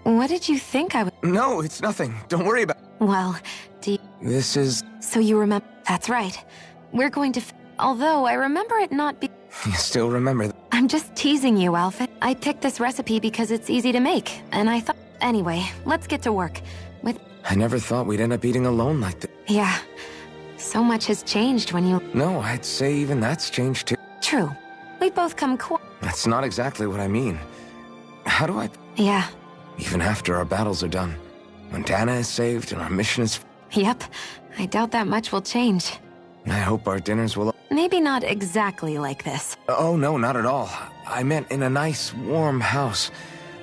E: What did you think I would...
G: No, it's nothing. Don't worry about...
E: Well, do you...
G: This is...
E: So you remember... That's right. We're going to... Although, I remember it not be...
G: You still remember...
E: I'm just teasing you, Alpha. I picked this recipe because it's easy to make, and I thought... Anyway, let's get to work. With...
G: I never thought we'd end up eating alone like this.
E: Yeah. So much has changed when you...
G: No, I'd say even that's changed too.
E: True. We both come
G: That's not exactly what I mean. How do I...
E: Yeah.
G: Even after our battles are done, when Dana is saved and our mission is...
E: Yep. I doubt that much will change.
G: I hope our dinners will...
E: Maybe not exactly like this.
G: Oh, no, not at all. I meant in a nice, warm house.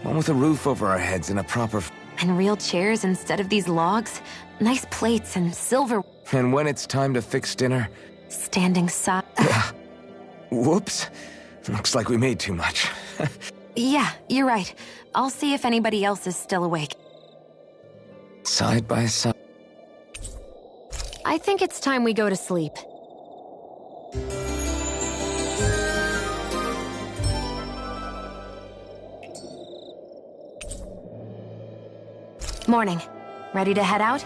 G: One with a roof over our heads and a proper...
E: And real chairs instead of these logs. Nice plates and silver...
G: And when it's time to fix dinner...
E: Standing side...
G: Whoops. Looks like we made too much.
E: Yeah, you're right. I'll see if anybody else is still awake.
G: Side by side.
E: I think it's time we go to sleep. Morning. Ready to head out?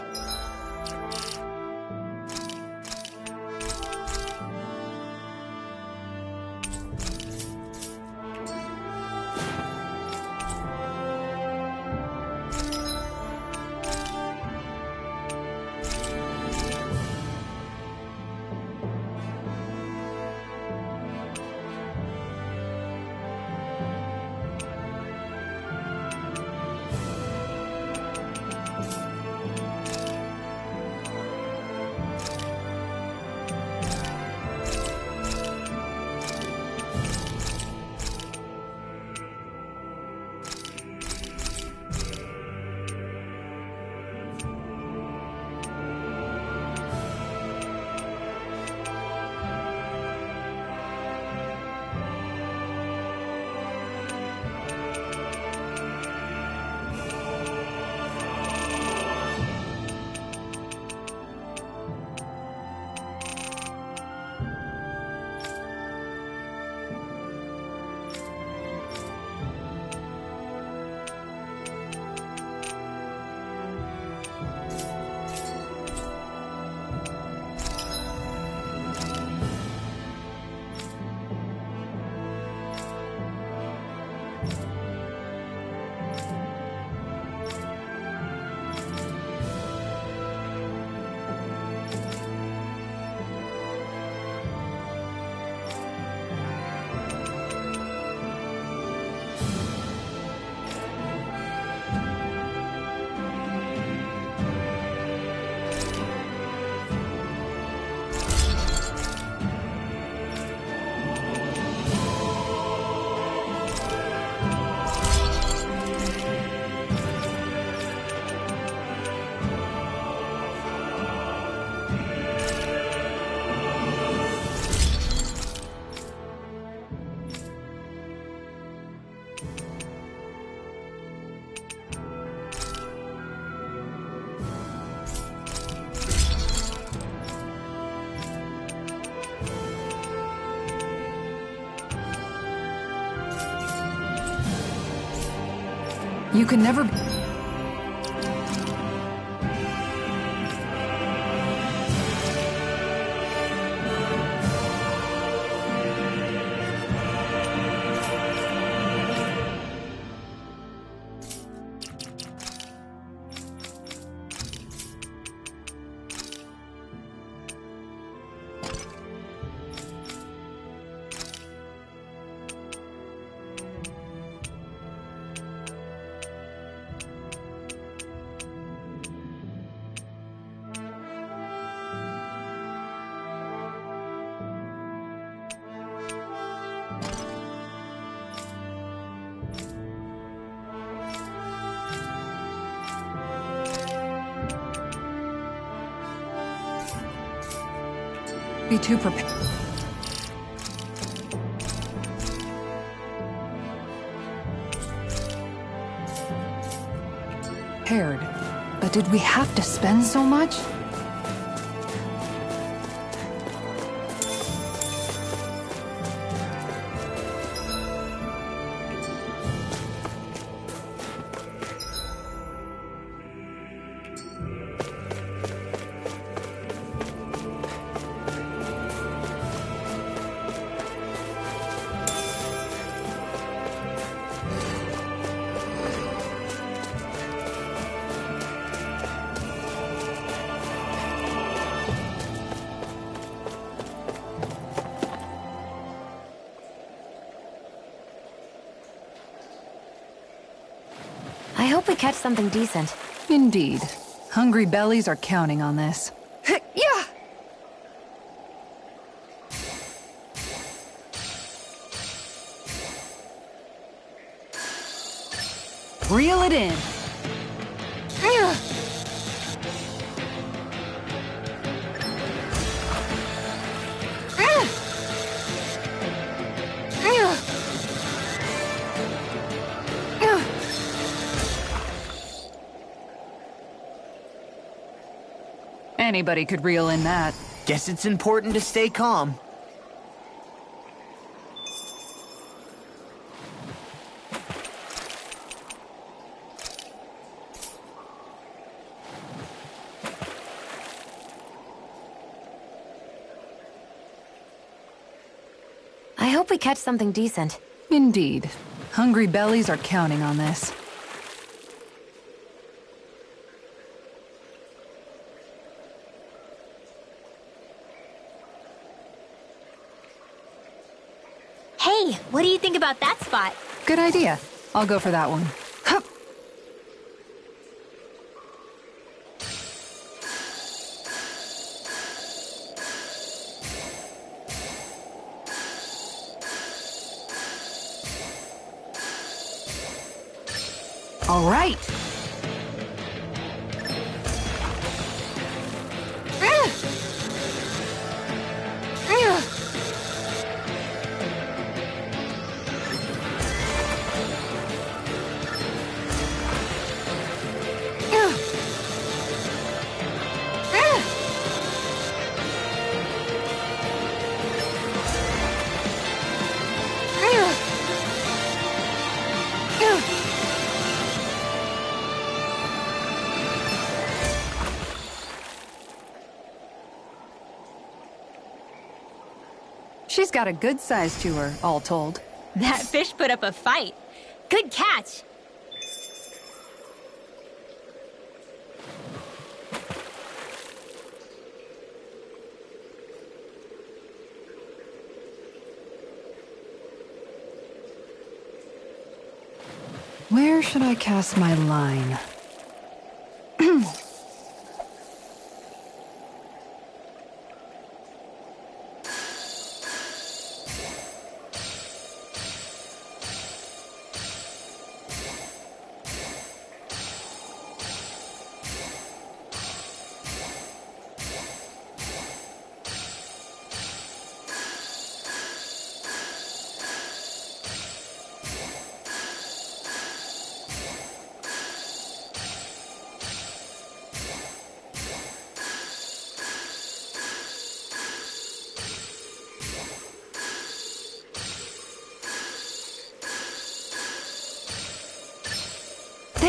I: You can never... be too prepared. But did we have to spend so much?
E: I hope we catch something decent.
I: Indeed. Hungry bellies are counting on this.
E: Yeah!
I: Reel it in. Anybody could reel in that.
F: Guess it's important to stay calm.
E: I hope we catch something decent.
I: Indeed. Hungry bellies are counting on this.
B: Hey, what do you think about that spot?
I: Good idea. I'll go for that one. Hup. All right. She's got a good size to her, all told.
B: That fish put up a fight. Good catch.
I: Where should I cast my line?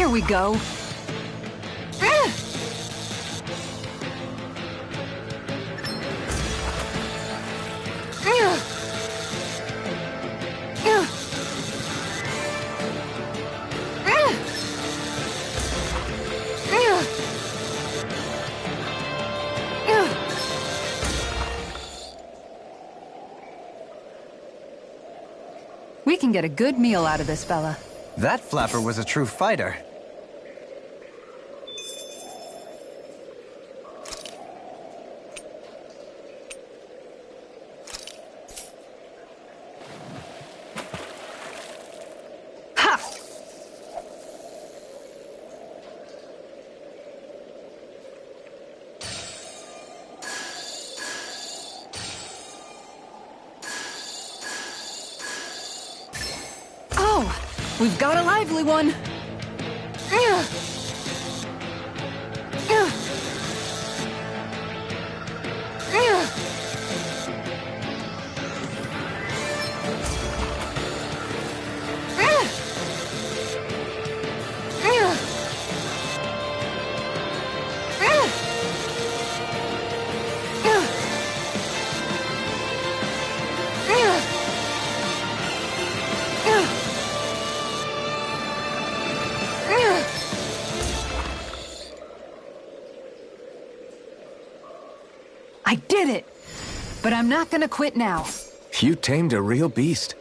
I: There we go. We can get a good meal out of this fella.
D: That flapper was a true fighter.
I: We've got a lively one. I did it! But I'm not gonna quit now.
G: You tamed a real beast.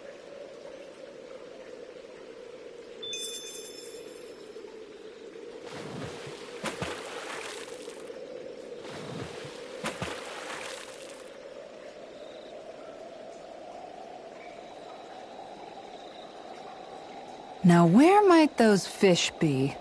I: Now where might those fish be?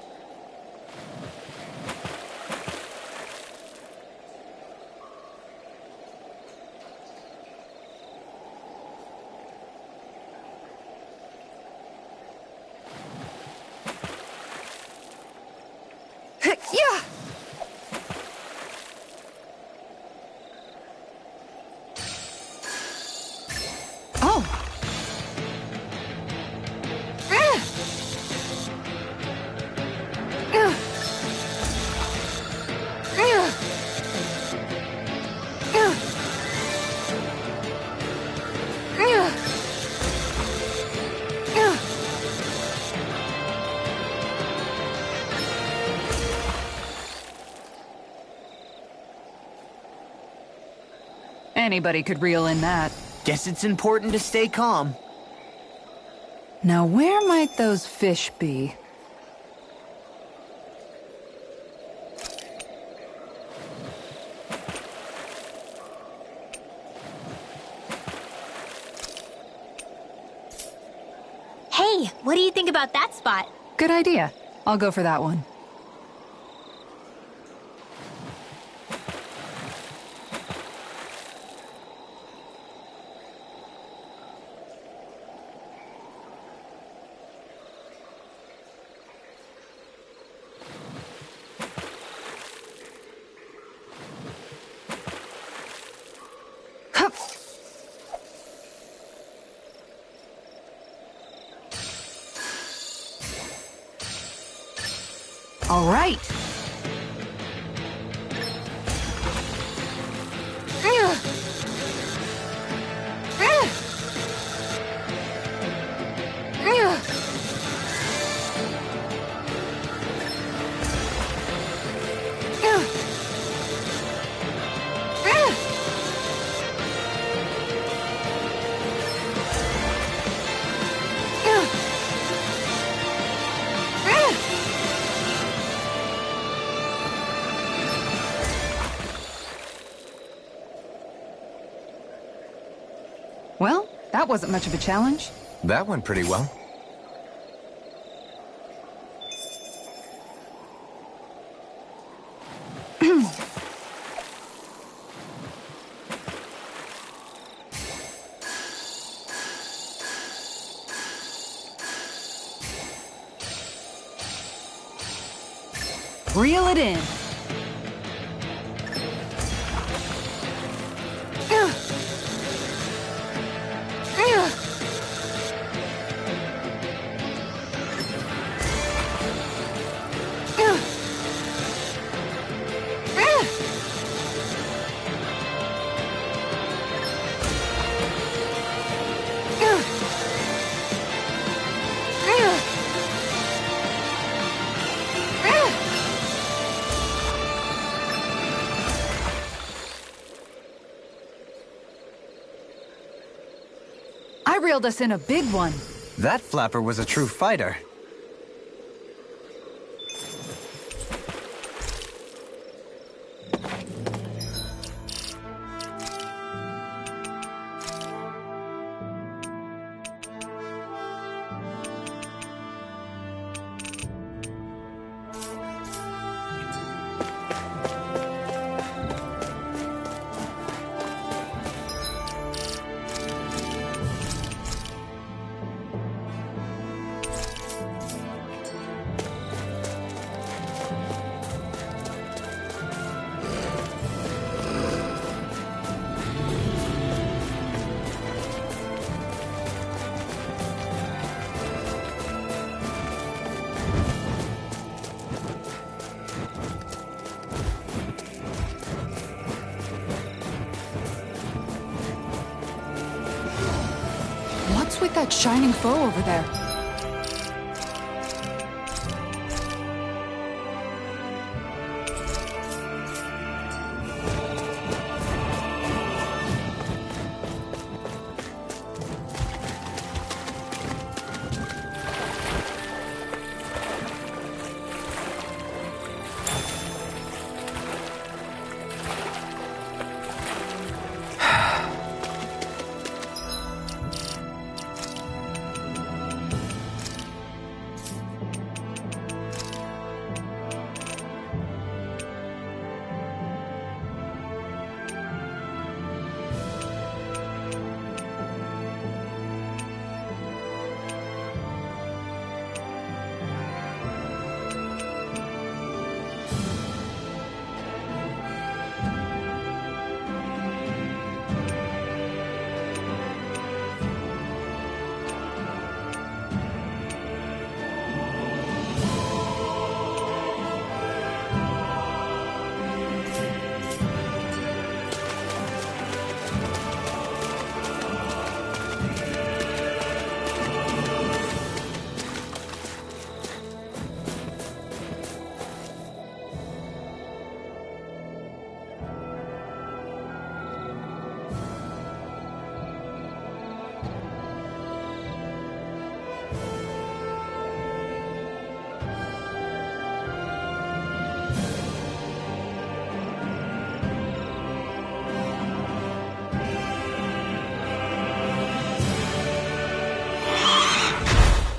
I: Anybody could reel in that.
F: Guess it's important to stay calm.
I: Now where might those fish be?
B: Hey, what do you think about that spot?
I: Good idea. I'll go for that one. All right. Well, that wasn't much of a challenge.
G: That went pretty well.
I: Reel it in. reeled us in a big one.
D: That flapper was a true fighter.
I: What's with that shining foe over there?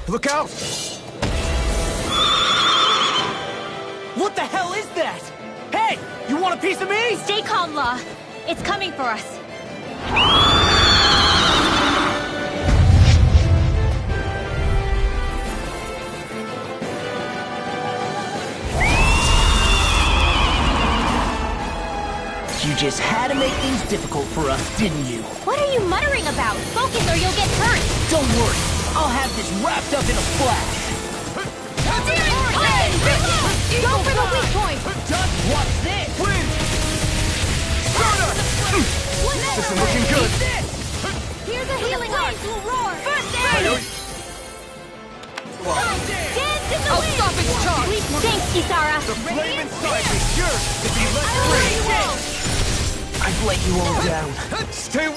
A: Look out!
F: What the hell is that? Hey! You want a piece of me?
B: Stay calm, La. It's coming for us.
F: You just had to make things difficult for us, didn't you?
B: What are you muttering about? Focus or you'll get hurt.
F: Don't worry. I'll have this wrapped up in a flash.
B: Go for the weak point.
F: Just watch this.
A: Win! This isn't looking good.
B: Here's a healing arc. Roar. First aid. Dance in the wind.
C: Stop its charge!
B: Thanks, Isara.
A: The flame inside me yearns to be let free.
F: I've let you all down.
A: Stay...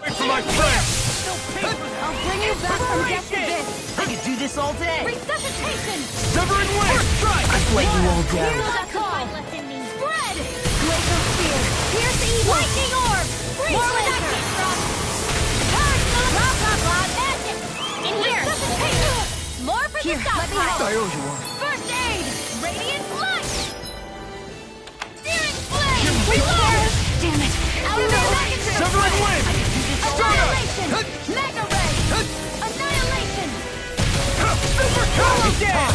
A: Wait for my friend!
B: I'll bring you back from death to this.
F: I could do this all day.
B: Resuscitation.
A: Severing wing!
F: I've let you all down.
B: Here's a call. Spread. Glacial spear. Pierce the evil. Lightning orb. More where that came from. Charge the blah blah blah magic. In here. More for the stockpile.
A: I owe you one.
B: First aid. Radiant light. Searing flame. Reload. Damn it.
A: Severing wing!
B: Annihilation. Mega ray. Annihilation.
A: Super
F: Down.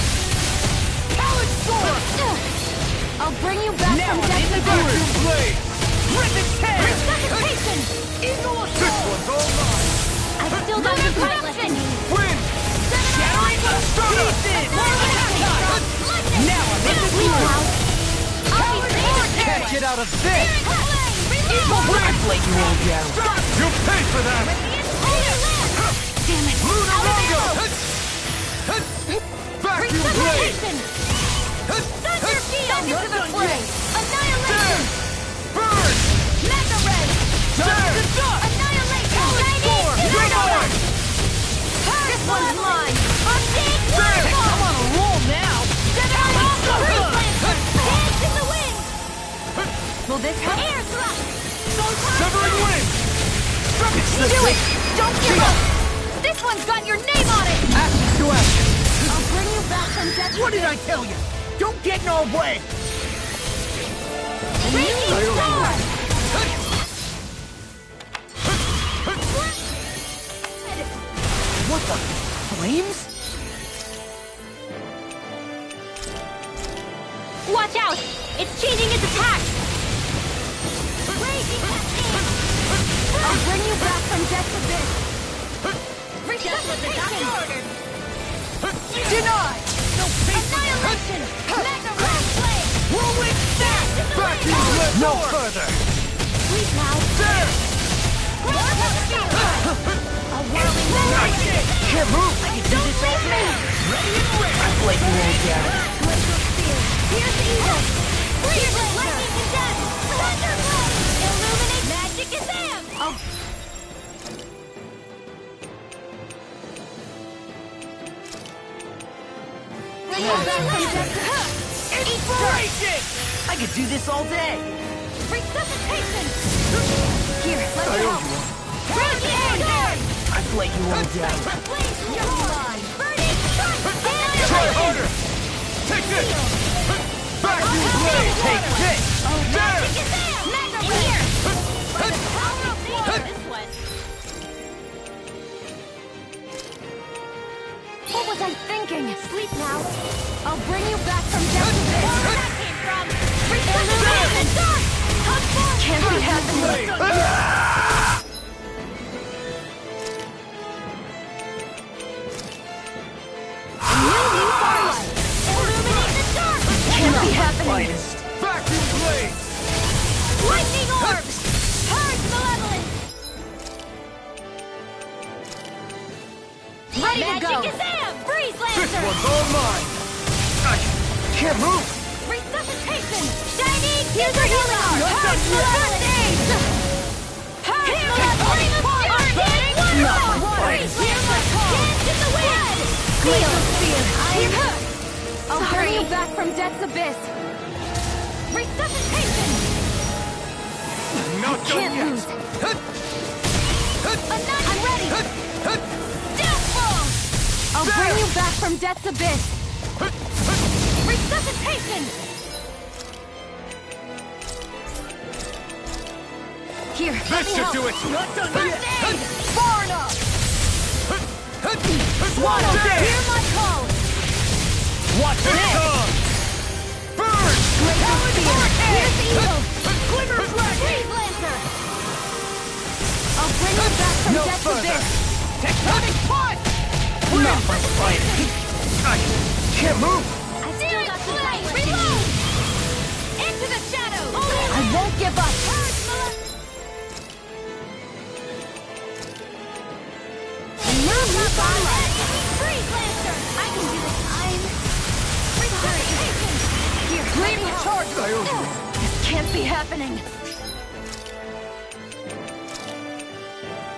A: Talent sword!
B: I'll bring you back
F: Now
B: from
F: I'm
B: death
F: in
B: to
F: the
B: birth.
F: groove.
A: Blade!
F: Rip and tear.
B: Resuscitation.
F: Eagle
A: This
F: assault.
A: one's all mine!
B: I still got your fight left in me.
A: Win!
F: Shattering the pieces. Now I'm in the groove.
D: Can't get out of this!
F: I've let you all down.
A: You pay for that!
B: Damn it.
A: Lunar Longo! Vacuum blade!
B: Thunder field. this help. Air thrust.
A: Severing wind!
B: Do it! Don't give up! This one's got your name on it!
A: Action to action!
B: I'll bring you back from death.
C: What did I tell you? Don't get in our way!
B: Raging star!
C: What the? Flames?
B: Watch out! It's changing its attack! Raging cascade! I'll bring you back from death's abyss! Just what the doctor ordered!
C: Denied! No
B: Annihilation! Mega Red Flame!
C: Whirlwind snap!
A: Vacuum left no further!
B: Sleep now!
A: There!
B: A whirling wind!
C: Can't move! I can do
B: Don't
C: this all
B: leave me!
C: day! Ready and ready! I blade you all down!
B: Glacial Spear! Here's the evil! Freeze lightning condemn! Thunderbolt! Illuminate magic Kazam! Oh.
C: Inspiration! I could do this all day!
B: Resuscitation!
C: Here, let me help! I blade you all down!
B: Burning
A: Try harder! Take this! Vacuum blade!
C: Take this!
A: There!
B: Mega here! By the power of water! This one. What was I thinking? Sleep now. I'll bring you back from death. Where that came from? Illuminate the dark! Come forth!
E: Can't be happening.
B: New starlight! Illuminate the dark!
E: Can't be happening.
A: Vacuum blade!
B: Lightning orbs! Purge malevolence! Ready to go! Magic Kazam! Freeze
A: This
B: Lancer!
A: one's all mine! I can't move!
B: Resuscitation! Shining! Here's our healing art! Purge malevolence! Purge malevolence!
C: Not my fight!
B: Freeze Lancer! Dance in the wind! Glacial Spear! I'll bring you back from death's abyss! Resuscitation!
A: Not done yet!
B: I'm ready! Downfall! I'll bring you back from death's abyss! Resuscitation! Here, let
A: This
B: me
A: should
B: help.
A: do it!
C: Not done
B: First
C: yet!
B: aid!
C: Far enough!
B: Swallow,
A: There!
B: hear my call!
C: Watch
A: It's
C: this!
A: on! Burn!
B: Glacial Spear! Here's the evil!
C: Glimmer Flash!
B: Freeze Lancer! I'll bring you back from
A: No
B: death's
A: further.
B: abyss!
C: Tectonic punch! Not my fight!
A: I can't move!
B: I still got some fight with you! Reload! Into the shadows! I won't give up! New starlight! Freeze Lancer! I can do this! Resuscitation! Here,
C: Lead the charge!
E: This can't be happening.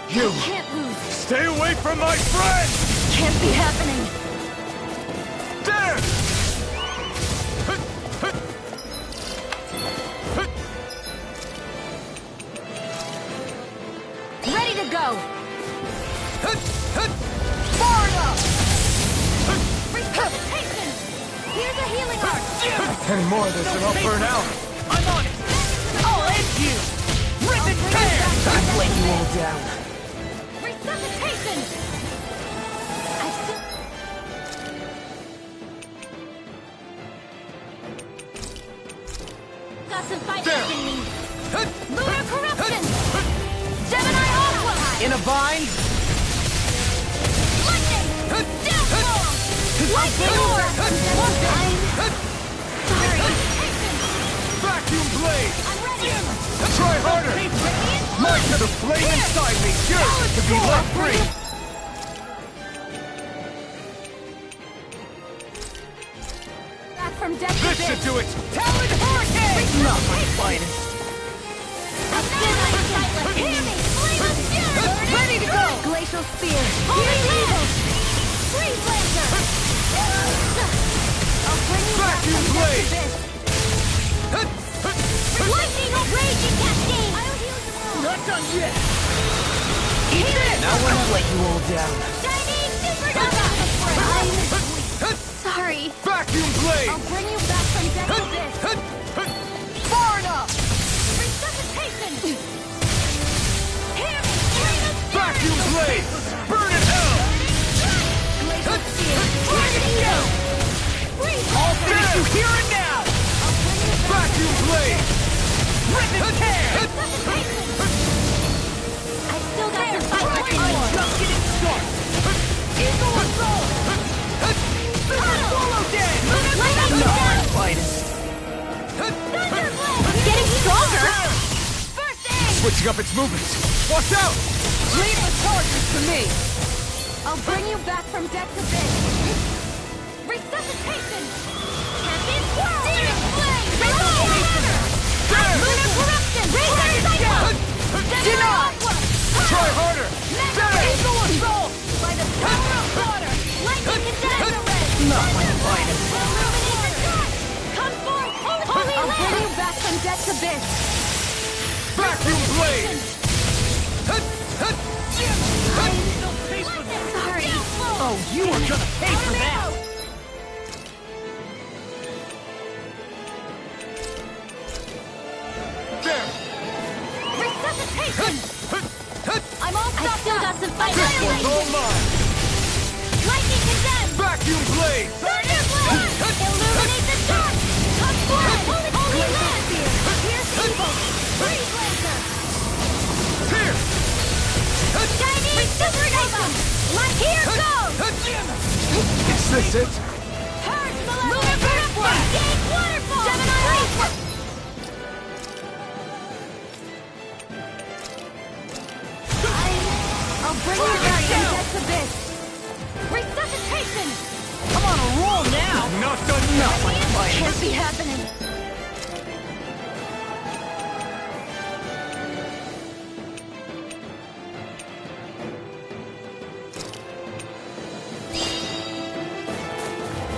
A: You!
E: Can't lose.
A: Stay away from my friend!
E: Can't be happening.
A: There!
B: Ready to go!
C: Far enough!
B: Resuscitation! Here's a healing art!
A: Any more of this and I'll burn out!
C: I'm on it! I'll end you! Rip and tear! I blade you all down!
B: Resuscitation! I've got some fight
A: There.
B: in me! Lunar Corruption! Gemini Aqua!
C: In a bind?
B: Lightning! Downfall! Lightning Orb!
A: Vacuum blade!
B: I'm ready!
A: Try harder!
B: Radiant
A: Light to the flame inside me! Yours to be left free!
B: Back from death
A: This
B: to
A: should
B: bits!
A: do it!
C: Talon Hurricane! Not my finest!
B: I'm still like sightless! Hear me! Flame of fury!
C: Ready to go!
B: Glacial Spear! Holy Evil! Freeze Lancer! I'll bring you back
A: Vacuum
B: from death
A: blade!
B: to bits! Lightning of Rage
A: Not done yet!
C: Eat this! Now we're gonna let you all down.
B: Shining supernova! I'm sorry.
A: Vacuum blade!
B: I'll bring you back from death to this.
C: Far enough!
B: Resuscitation! Here, bring the
A: Vacuum blade! Burn in hell!
B: Laser spear! Dragon down!
C: I'll finish you here and now!
A: Vacuum blade!
C: Rip and tear!
B: Resuscitation! I still got some fight left in
C: I'm
B: me.
C: just getting started! Eagle assault! Swallow dead!
B: Lightning
C: No,
B: down!
C: fighting.
B: Thunderblade! Getting stronger! First aid!
A: Switching up its movements! Watch out!
C: Leave the charges to me!
B: I'll bring you back from death to this. Resuscitation! Champion Swirl! Searing Flame! Resuscitation! Lunar Corruption! Razor Cyclone! General Aqua!
A: Try harder!
B: Eagle Assault! By the power of water! Lightning Condenser Red!
C: Not my fighting.
B: Illuminate the dark! Come forth! Holy Land! I'll bring you back from death to this.
A: Vacuum blade!
B: Sorry.
C: Oh, you are gonna pay for that!
A: There!
B: Resuscitation! I'm all stopped. I still got some fight
A: This one's all mine!
B: Lightning Condemned!
A: Vacuum blade!
B: Thunderblade! Illuminate the dark! Come forth! Holy Land! Pierce evil! Freeze laser!
A: Here!
B: Shining supernova! Light here goes!
A: Is this it?
B: Purge Lunar Corruption! Gate waterfall! Gemini Leap! I'll bring you back from death to this! Resuscitation!
C: I'm on a roll now!
A: Not done yet!
B: Can't be happening!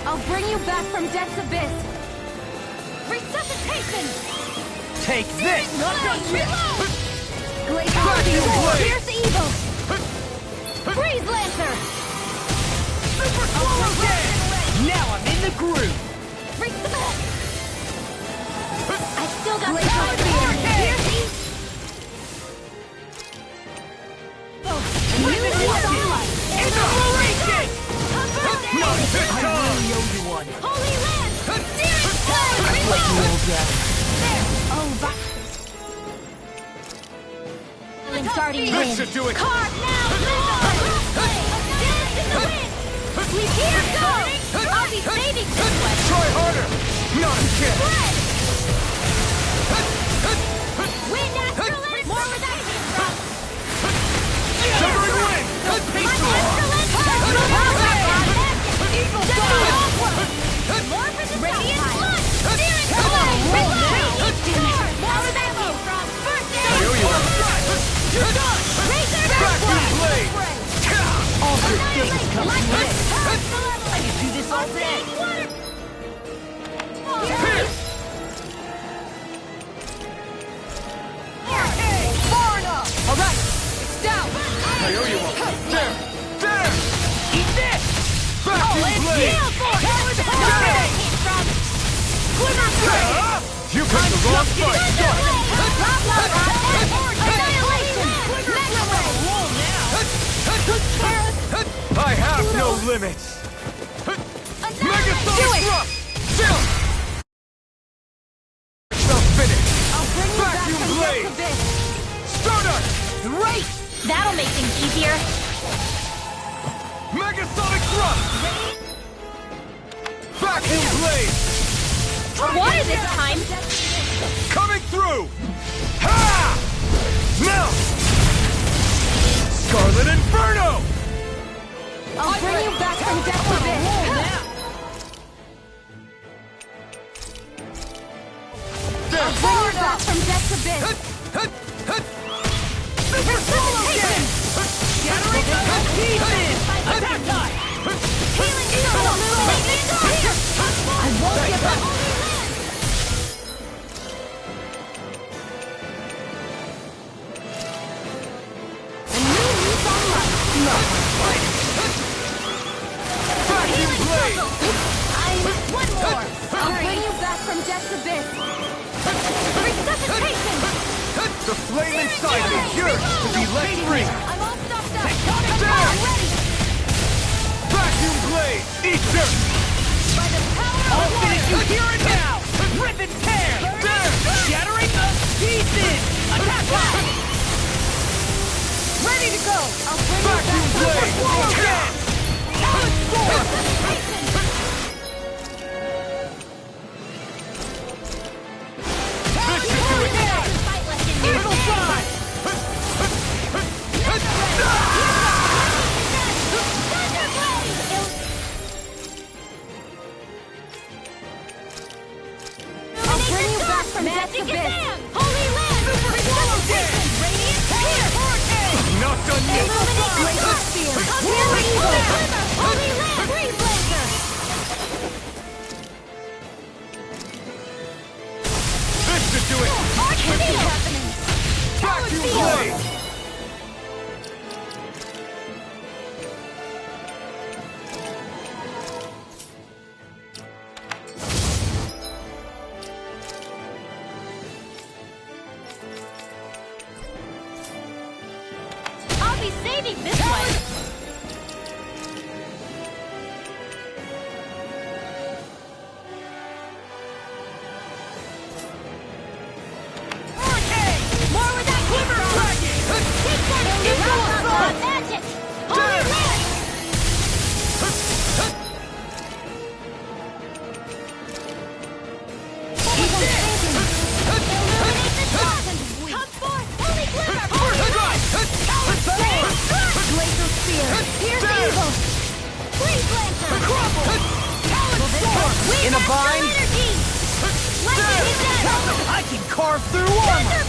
B: I'll bring you back from death's abyss! Resuscitation!
C: Take this!
B: Not done yet! Glacial
A: Vacuum
B: Steel!
A: blade!
B: Pierce evil! Freeze Lancer!
C: Super swallow dead! Now I'm in the groove!
B: I still got
C: Glacial
B: power
C: Steel!
B: here! Pierce evil!
C: Rip and watch it! Inspiration!
A: Not this
C: I
A: time!
C: really owe you one.
B: Holy Land! Searing Flame!
C: Let you all down.
B: Over! Guardian
A: This
B: Wind!
A: should do it!
B: Carve now! Dance in the wind! Sleep here goes! I'll be saving this one!
A: Try harder! Not again!
B: Spread! Wind Astral Energy! More where that came from!
A: Severing wind!
B: Astral Energy! Eagle Dawn! More for the Radiant Flood! Searing Flame! Reload! More where that came from! First aid!
A: You're done!
B: Razor
A: Vacuum blade!
C: All good things come to an end.
B: I
C: I could do this all day.
A: Here!
C: Far enough! All right, it's down.
A: I owe you one! There! There!
C: Eat this!
A: Vacuum blade! You picked the wrong fight! I have no limits! Megasonic thrust! Chill! Self-finish! Vacuum blade! Stardust!
B: Great! That'll make things easier.
A: Megasonic thrust! Vacuum blade!
B: Water this time.
A: Coming through! Ha! Now! Scarlet Inferno!
B: I'll bring you back from death to this.
A: There!
B: Bring you back from death to this.
A: Super Solo
B: Resuscitation!
C: Shattering the pieces! Attack time!
B: Healing Soul! Illuminate the dark! I won't give up!
A: blade!
B: One more! I'll bring you back from death's abyss! Resuscitation!
A: The flame inside me yearns to be let free!
B: I'm all stopped up!
A: There!
B: I'm ready!
A: Vacuum blade! Eat dirt!
B: By the power of
C: I'll
B: water!
C: finish you here and now! Rip and tear!
A: There!
C: Shattering the pieces! Attack on! Ready to go!
B: I'll bring you
A: Vacuum
B: back
A: blade!
B: from death's
A: Again!
C: Talon sword!
A: This should do it!
C: Evil side!
B: I'll bring you back from death's abyss! Holy land! Resuscitation! Radiant spear!
A: Not done yet!
B: Laser spear! Holy evil! Holy land! Breeze blazer!
A: This should do it!
B: Can't be happening!
A: Vacuum blade!
B: I'll be saving this one! More with that quiver dragon! Take that, Evil magic! Holy land! Illuminate the thousand! Come forth! Holy glimmer! Holy light! Glacial spear! Pierce evil! Freeze lancer! Talon sword!
C: In a bind?
B: Lightning death!
C: I can carve through armor!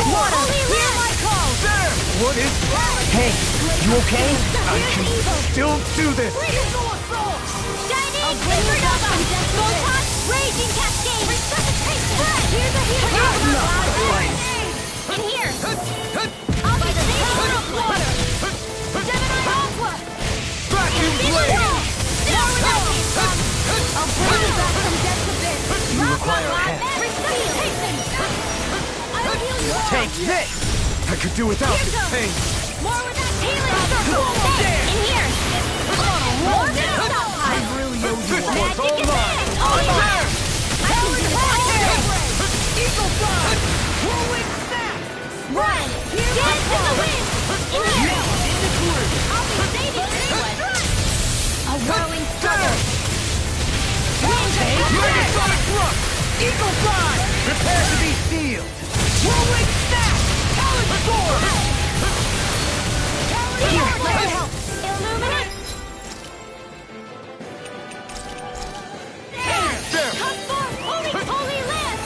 B: Water! Hear my call!
A: What is...
C: Hey, you okay?
A: I can still do this!
B: Shining supernova! Photon! Raging cascade! Resuscitation! Here's a In here! I'll be saving the water! Gemini Aqua!
A: Vacuum blade!
B: I'll bring you back from death's abyss!
D: You require a hand.
B: Resuscitation! I'll heal you all!
A: Take this! I could do without this pain!
B: More with that healing circle! In here! More now!
C: I really owe you
A: This
C: one.
A: one's all mine!
B: All
A: There!
C: Eagle side! Whirlwind snap!
B: Run! Get to the wind! In here! I'll be saving this one! A whirling struggle!
A: Megasonic thrust!
C: Eagle side!
A: Prepare to be sealed!
C: Whirlwind snap! Talon sword!
B: Here! Let me help! Illuminate!
A: There!
B: Come forth! Holy land!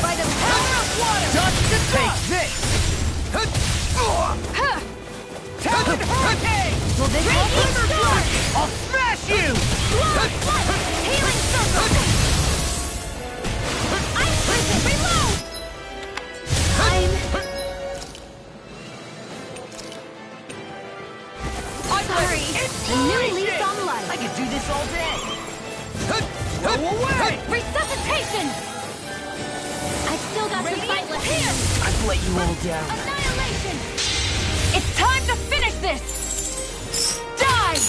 B: By the power of water!
C: Dust to
A: Take this!
C: Talon hurricane!
B: Will this
C: Radiant
B: help?
C: sword! I'll smash you!
B: Blood! Healing circle! I'm prison! Reload! I'm sorry. A new lease on life.
C: I could do this all day! Go away!
B: Resuscitation! I've still got some fight left here.
C: I've let you all down.
B: Annihilation! It's time to finish this! Die!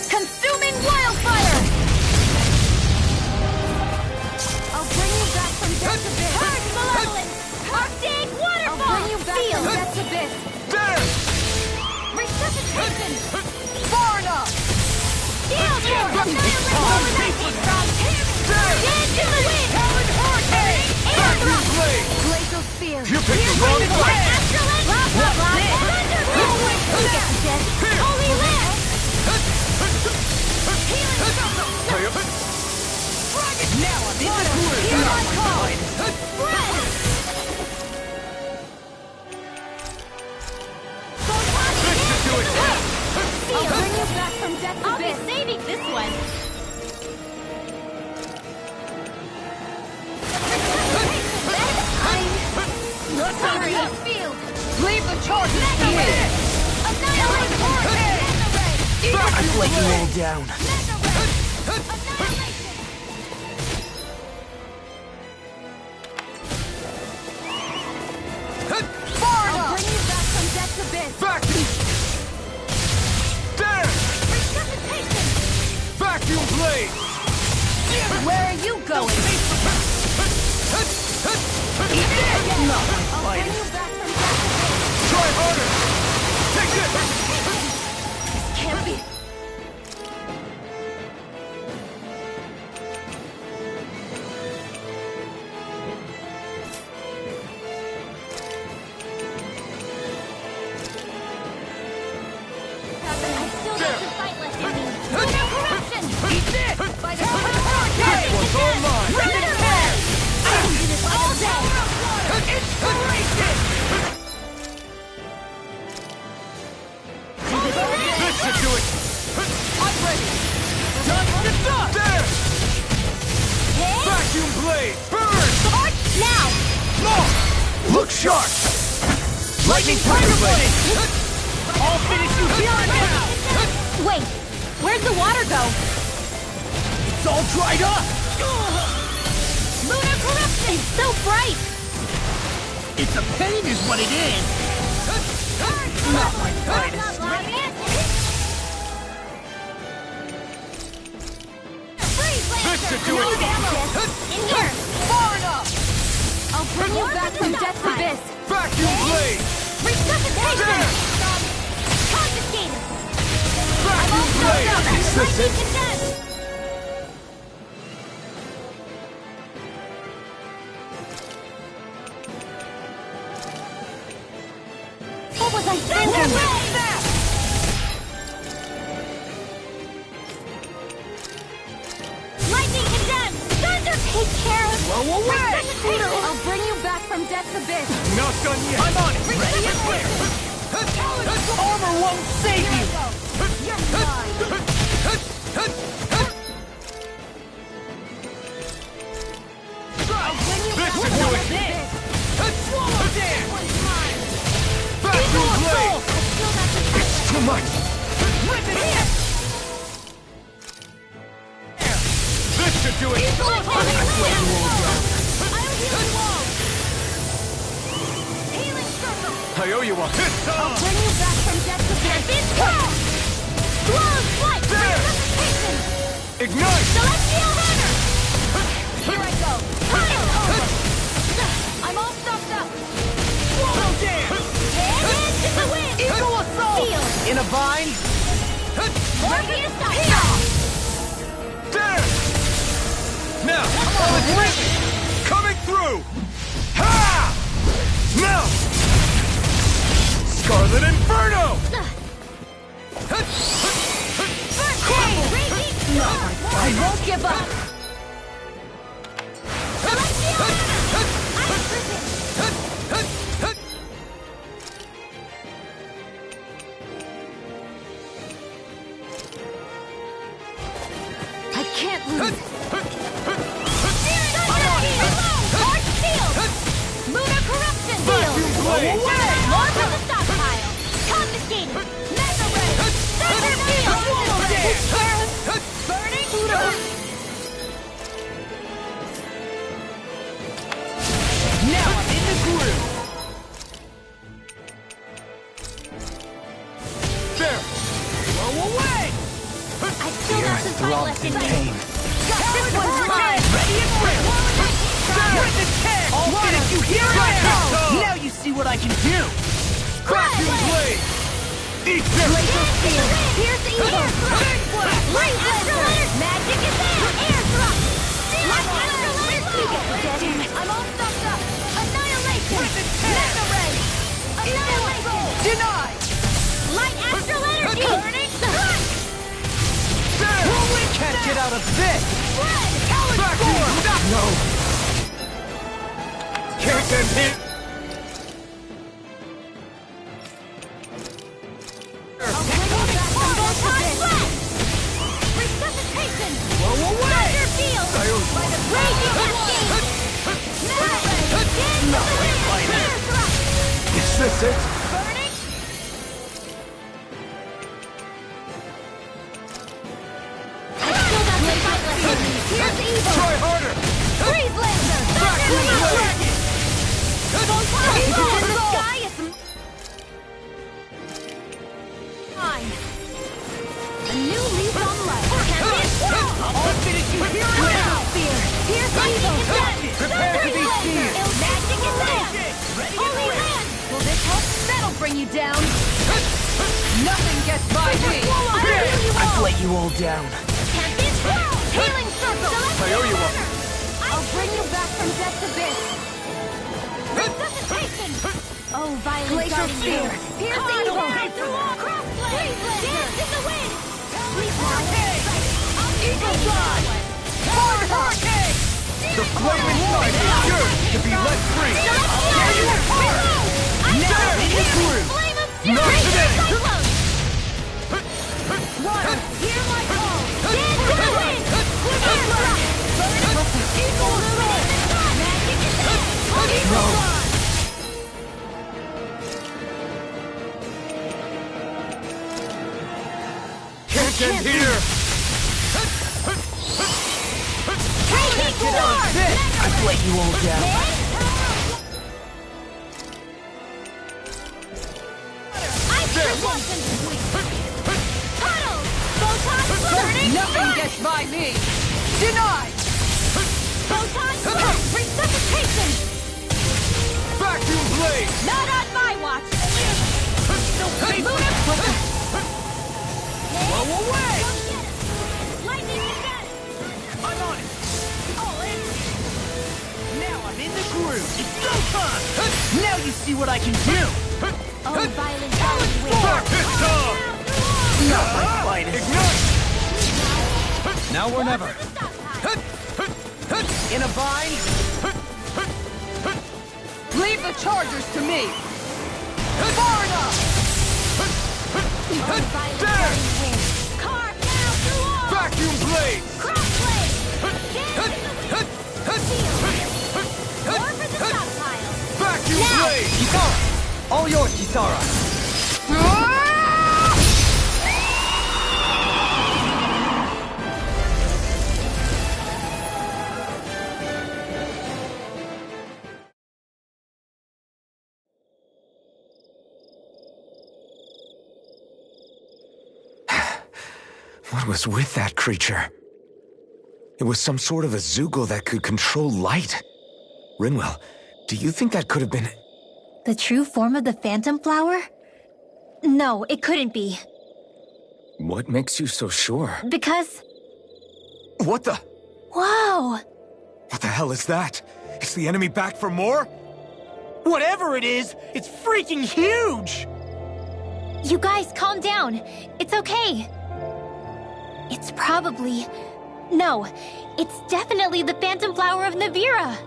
B: Consuming wildfire! I'll bring you back from death's abyss! Purge malevolence! Arctic waterfall! I'll bring you back from death's abyss!
A: There!
B: Resuscitation!
C: Far enough!
B: Shield you! Annihilation! Into the wind!
C: Talon hurricane!
A: Vacuum blade!
B: Glacial spear!
A: You picked the wrong blade!
B: Holy land!
C: Now I'm in the groove!
B: Hear my call! Spread!
A: This should do it!
B: I'll bring you back from death's abyss! I'll be saving this one! I'm... Sorry! Field!
C: Leave the charges here!
B: Annihilate!
F: I'll let you all down.
B: I'll bring you back from death's abyss.
A: Back! There!
B: Resuscitation!
A: Vacuum blade!
B: Where are you going?
A: Eat this!
B: I'll bring you back from death's abyss.
A: Try harder! Take this!
B: Can't be. I still got some fight left in me. Lunar corruption!
A: Eat this!
B: By the power of Broadcast!
A: This one's all mine!
B: Rip it apart! All day!
A: Inspiration! This should do it! I'm ready! Done to dust! There! Vacuum blade! Burn!
B: Now!
A: Look sharp! Lightning tiger blade! I'll finish you here and now!
B: Wait, where'd the water go?
A: It's all dried up!
B: Lunar corruption! It's so bright!
A: It's a pain is what it is! Not my finest! This should do it!
B: In here!
A: Far enough!
B: I'll bring you back from death's abyss!
A: Vacuum blade!
B: Resuscitation! Confiscated!
A: Vacuum blade!
B: Is this it? What was I thinking? Lightning condemned! Thunder! Take care of...
A: Blow away!
B: I'll bring you back from death's abyss!
A: Not done yet! I'm on it! Ready and clear! Armor won't save you!
B: You're mine!
A: This should do it! Swallow dance! Vacuum blade! It's too much! Rip it in! This should do it!
B: I'll heal you all! Healing circle!
A: I owe you one! This
B: I'll
A: time!
B: bring you back from death's abyss! Glow's flight!
A: There!
B: Resuscitation!
A: Ignite!
B: Celestial runner! Here I go! Pile over! I'm all stuffed up!
A: Swallow dance!
B: Hand to the wind!
A: Eagle assault!
B: Field!
A: In a vine?
B: Morpheus up!
A: There! Now, all is written! Coming through! Ha! Now! Scarlet Inferno!
B: I won't give up! Celestial runner! Ice prison! I can't lose! Large field! Lunar corruption!
A: Vacuum blade!
B: More from the stockpile! Confiscated! Mega ray! Thunder field! Burning Pluto!
A: Now I'm in the groove! There! Blow away!
B: I still got some fight left in me!
A: This one's mine! Ready and ready! With the 10! I'll finish you here and now! Now you see what I can do! Vacuum blade! Eat this!
B: Laser field! Here's the evil! Light astral energy! Magic is there! Air thrust! Light astral energy! Damn it! I'm all stuffed up! Annihilation! Mega ray! Annihilation!
A: Denied!
B: Light astral energy! Burning strike!
A: Can't get out of this!
B: Spread!
A: Vacuum! No! Can't end hit!
B: I'll bring you back from death's abyss! Resuscitation!
A: Blow away!
B: Thunder field! By the raging cascade! Mega ray! Again to the wind! Air thrust!
A: Is this it?
B: Burning! evil!
A: Try harder!
B: Freeze laser!
A: Vacuum blade!
B: Evil in the sky is mine. A new leaf on life.
A: I'll finish you here and now!
B: Fear. Here's evil.
A: Prepare to be seared!
B: Magic attack. Holy hand. Will this help? That'll bring you down.
I: Nothing gets by me!
F: I've let you all down.
B: Champion swirl. Healing circle.
A: I owe you one.
B: I'll bring you back from death's abyss. Resuscitation. Oh, violent
E: Glacial
B: guardian
E: spear.
B: Pierce the evil. Crossblade. Dance in the wind. Sleep
A: Eagle Fly! Fire Hurricane! The flaming flame is yours to be let free! I'll tear you apart! Now in the groove! Not today!
B: Water, hear my call! Dance in the wind! Eagle Fly! Magic attack! Eagle Fly!
A: Can't end here!
B: Get out of
A: this!
F: I've let you all down.
I: Nothing gets by me! Denied!
B: Resuscitation!
A: Vacuum blade!
B: Not on my watch!
A: Blow away!
B: Lightning attack!
A: I'm on it! All in! Now I'm in the groove! It's go time! Now you see what I can do!
B: Oh, violent guardian wind!
A: Darkest tongue!
F: Not my finest.
A: Ignite!
D: Now or never.
A: In a bind!
I: Leave the chargers to me! Far enough!
B: Oh, violent
A: There!
B: guardian wind! Carve now through all!
A: Vacuum blade!
B: Crossblade! Dance in the wind! Seal! War for the stockpile!
A: Vacuum blade!
D: Kisara! All yours, Kisara!
G: What was with that creature? It was some sort of a Zoogle that could control light. Rinwell, do you think that could have been...
J: The true form of the phantom flower? No, it couldn't be.
G: What makes you so sure?
J: Because...
G: What the...
J: Whoa!
G: What the hell is that? Is the enemy back for more?
F: Whatever it is, it's freaking huge!
J: You guys, calm down. It's okay. It's probably... No, it's definitely the phantom flower of Navira.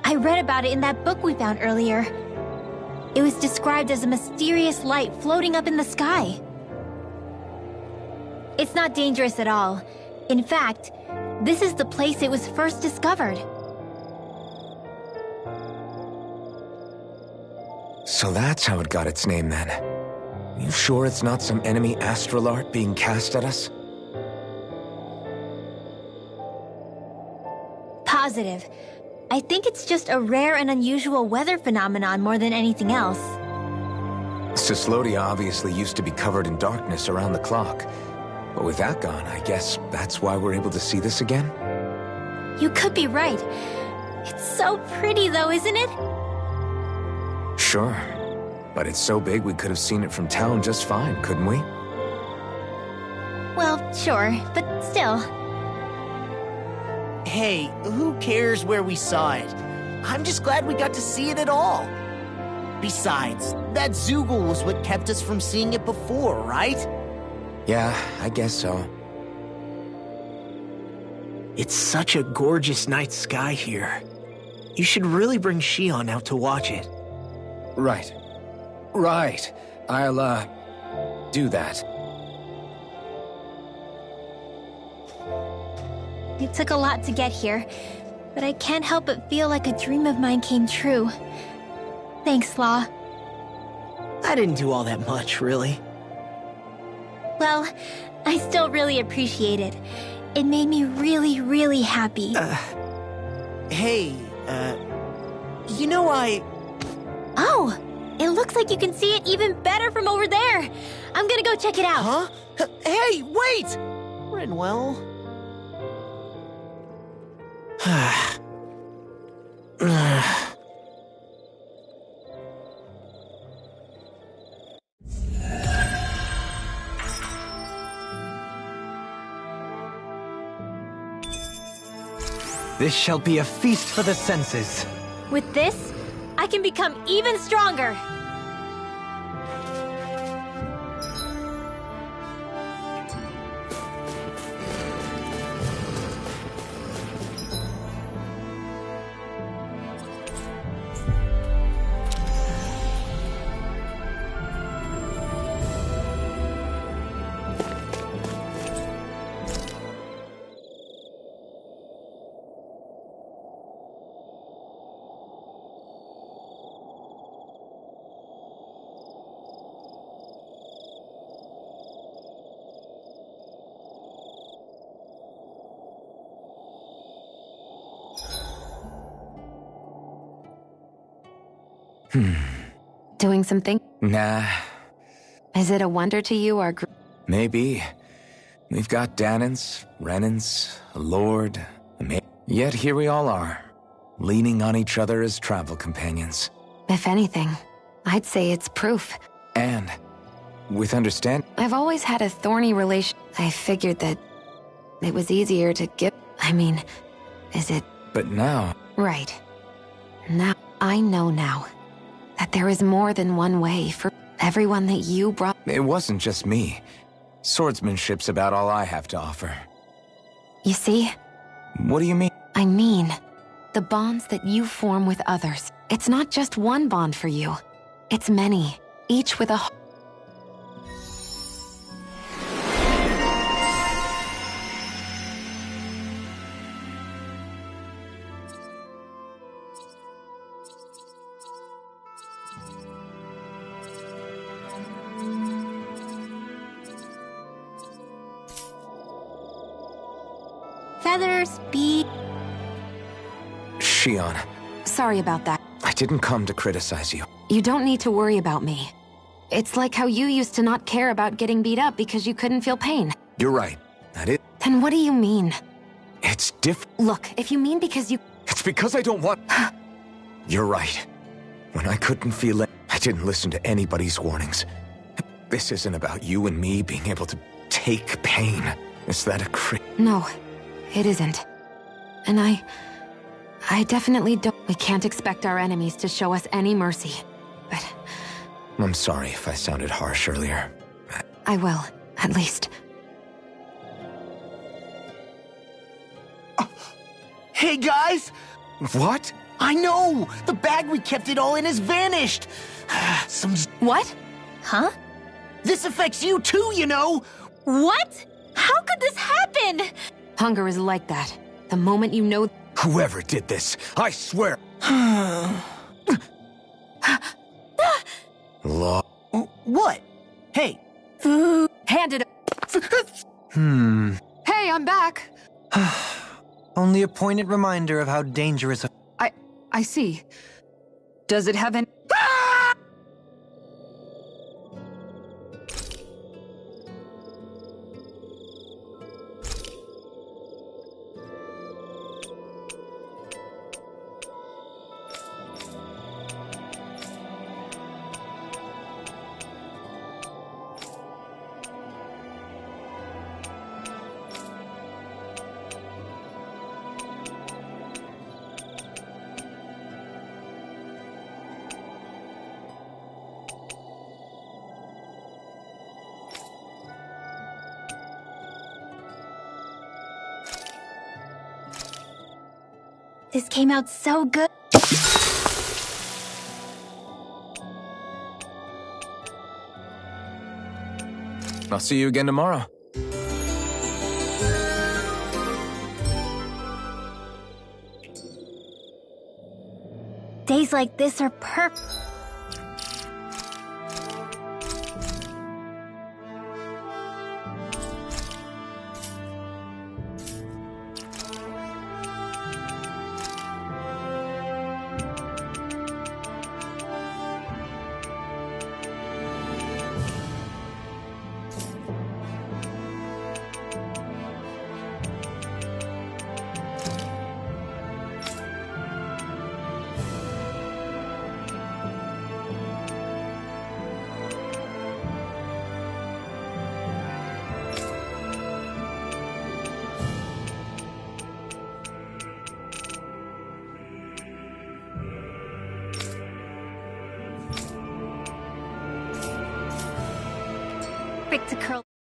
J: I read about it in that book we found earlier. It was described as a mysterious light floating up in the sky. It's not dangerous at all. In fact, this is the place it was first discovered.
G: So that's how it got its name then. You sure it's not some enemy astral art being cast at us?
J: Positive. I think it's just a rare and unusual weather phenomenon more than anything else.
G: Cislodia obviously used to be covered in darkness around the clock. But with that gone, I guess that's why we're able to see this again?
J: You could be right. It's so pretty though, isn't it?
G: Sure. But it's so big we could have seen it from town just fine, couldn't we?
J: Well, sure, but still.
F: Hey, who cares where we saw it? I'm just glad we got to see it at all. Besides, that Zoogle was what kept us from seeing it before, right?
G: Yeah, I guess so.
F: It's such a gorgeous night sky here. You should really bring Shion out to watch it.
G: Right. Right. I'll, do that.
J: It took a lot to get here, but I can't help but feel like a dream of mine came true. Thanks, Law.
F: I didn't do all that much, really.
B: Well, I still really appreciate it. It made me really, really happy.
F: Hey, you know
B: Oh, it looks like you can see it even better from over there. I'm gonna go check it out.
F: Huh? Hey, wait! Rinwell.
D: This shall be a feast for the senses.
B: With this, I can become even stronger.
E: Doing something?
G: Nah,
E: Is it a wonder to you our group?
G: maybe. We've got Danans, Renans, a lord, yet here we all are, leaning on each other as travel companions.
E: If anything, I'd say it's proof.
G: And, with understand,
E: I've always had a thorny relation. I figured that it was easier to get... I mean, is it...
G: but now,
E: Right. Now, I know now that there is more than one way for everyone that you brought...
G: it wasn't just me. Swordsmanship's about all I have to offer.
E: You see?
G: What do you mean?
E: I mean, the bonds that you form with others. It's not just one bond for you. It's many, each with a...
B: Feathers, bees...
G: Shion,
E: Sorry about that.
G: I didn't come to criticize you.
E: You don't need to worry about me. It's like how you used to not care about getting beat up because you couldn't feel pain.
G: You're right. That is...
E: Then what do you mean?
G: it's different.
E: Look, if you mean because you...
G: It's because I don't want... You're right. When I couldn't feel it, I didn't listen to anybody's warnings. This isn't about you and me being able to take pain. Is that a
E: No, it isn't. And I definitely don't... We can't expect our enemies to show us any mercy. But
G: I'm sorry if I sounded harsh earlier.
E: I will, at least.
F: Hey, guys!
G: What?
F: I know! The bag we kept it all in has vanished!
E: What?
B: Huh?
F: This affects you too, you know!
B: What? How could this happen?
E: Hunger is like that. The moment you know...
G: Whoever did this, I swear... Law...
F: What? Hey!
E: Hand it... Hey, I'm back!
D: Only a poignant reminder of how dangerous a...
I: I see. Does it have any...
B: This came out so good.
G: I'll see you again tomorrow.
B: Days like this are perfect.
E: perfect to curl.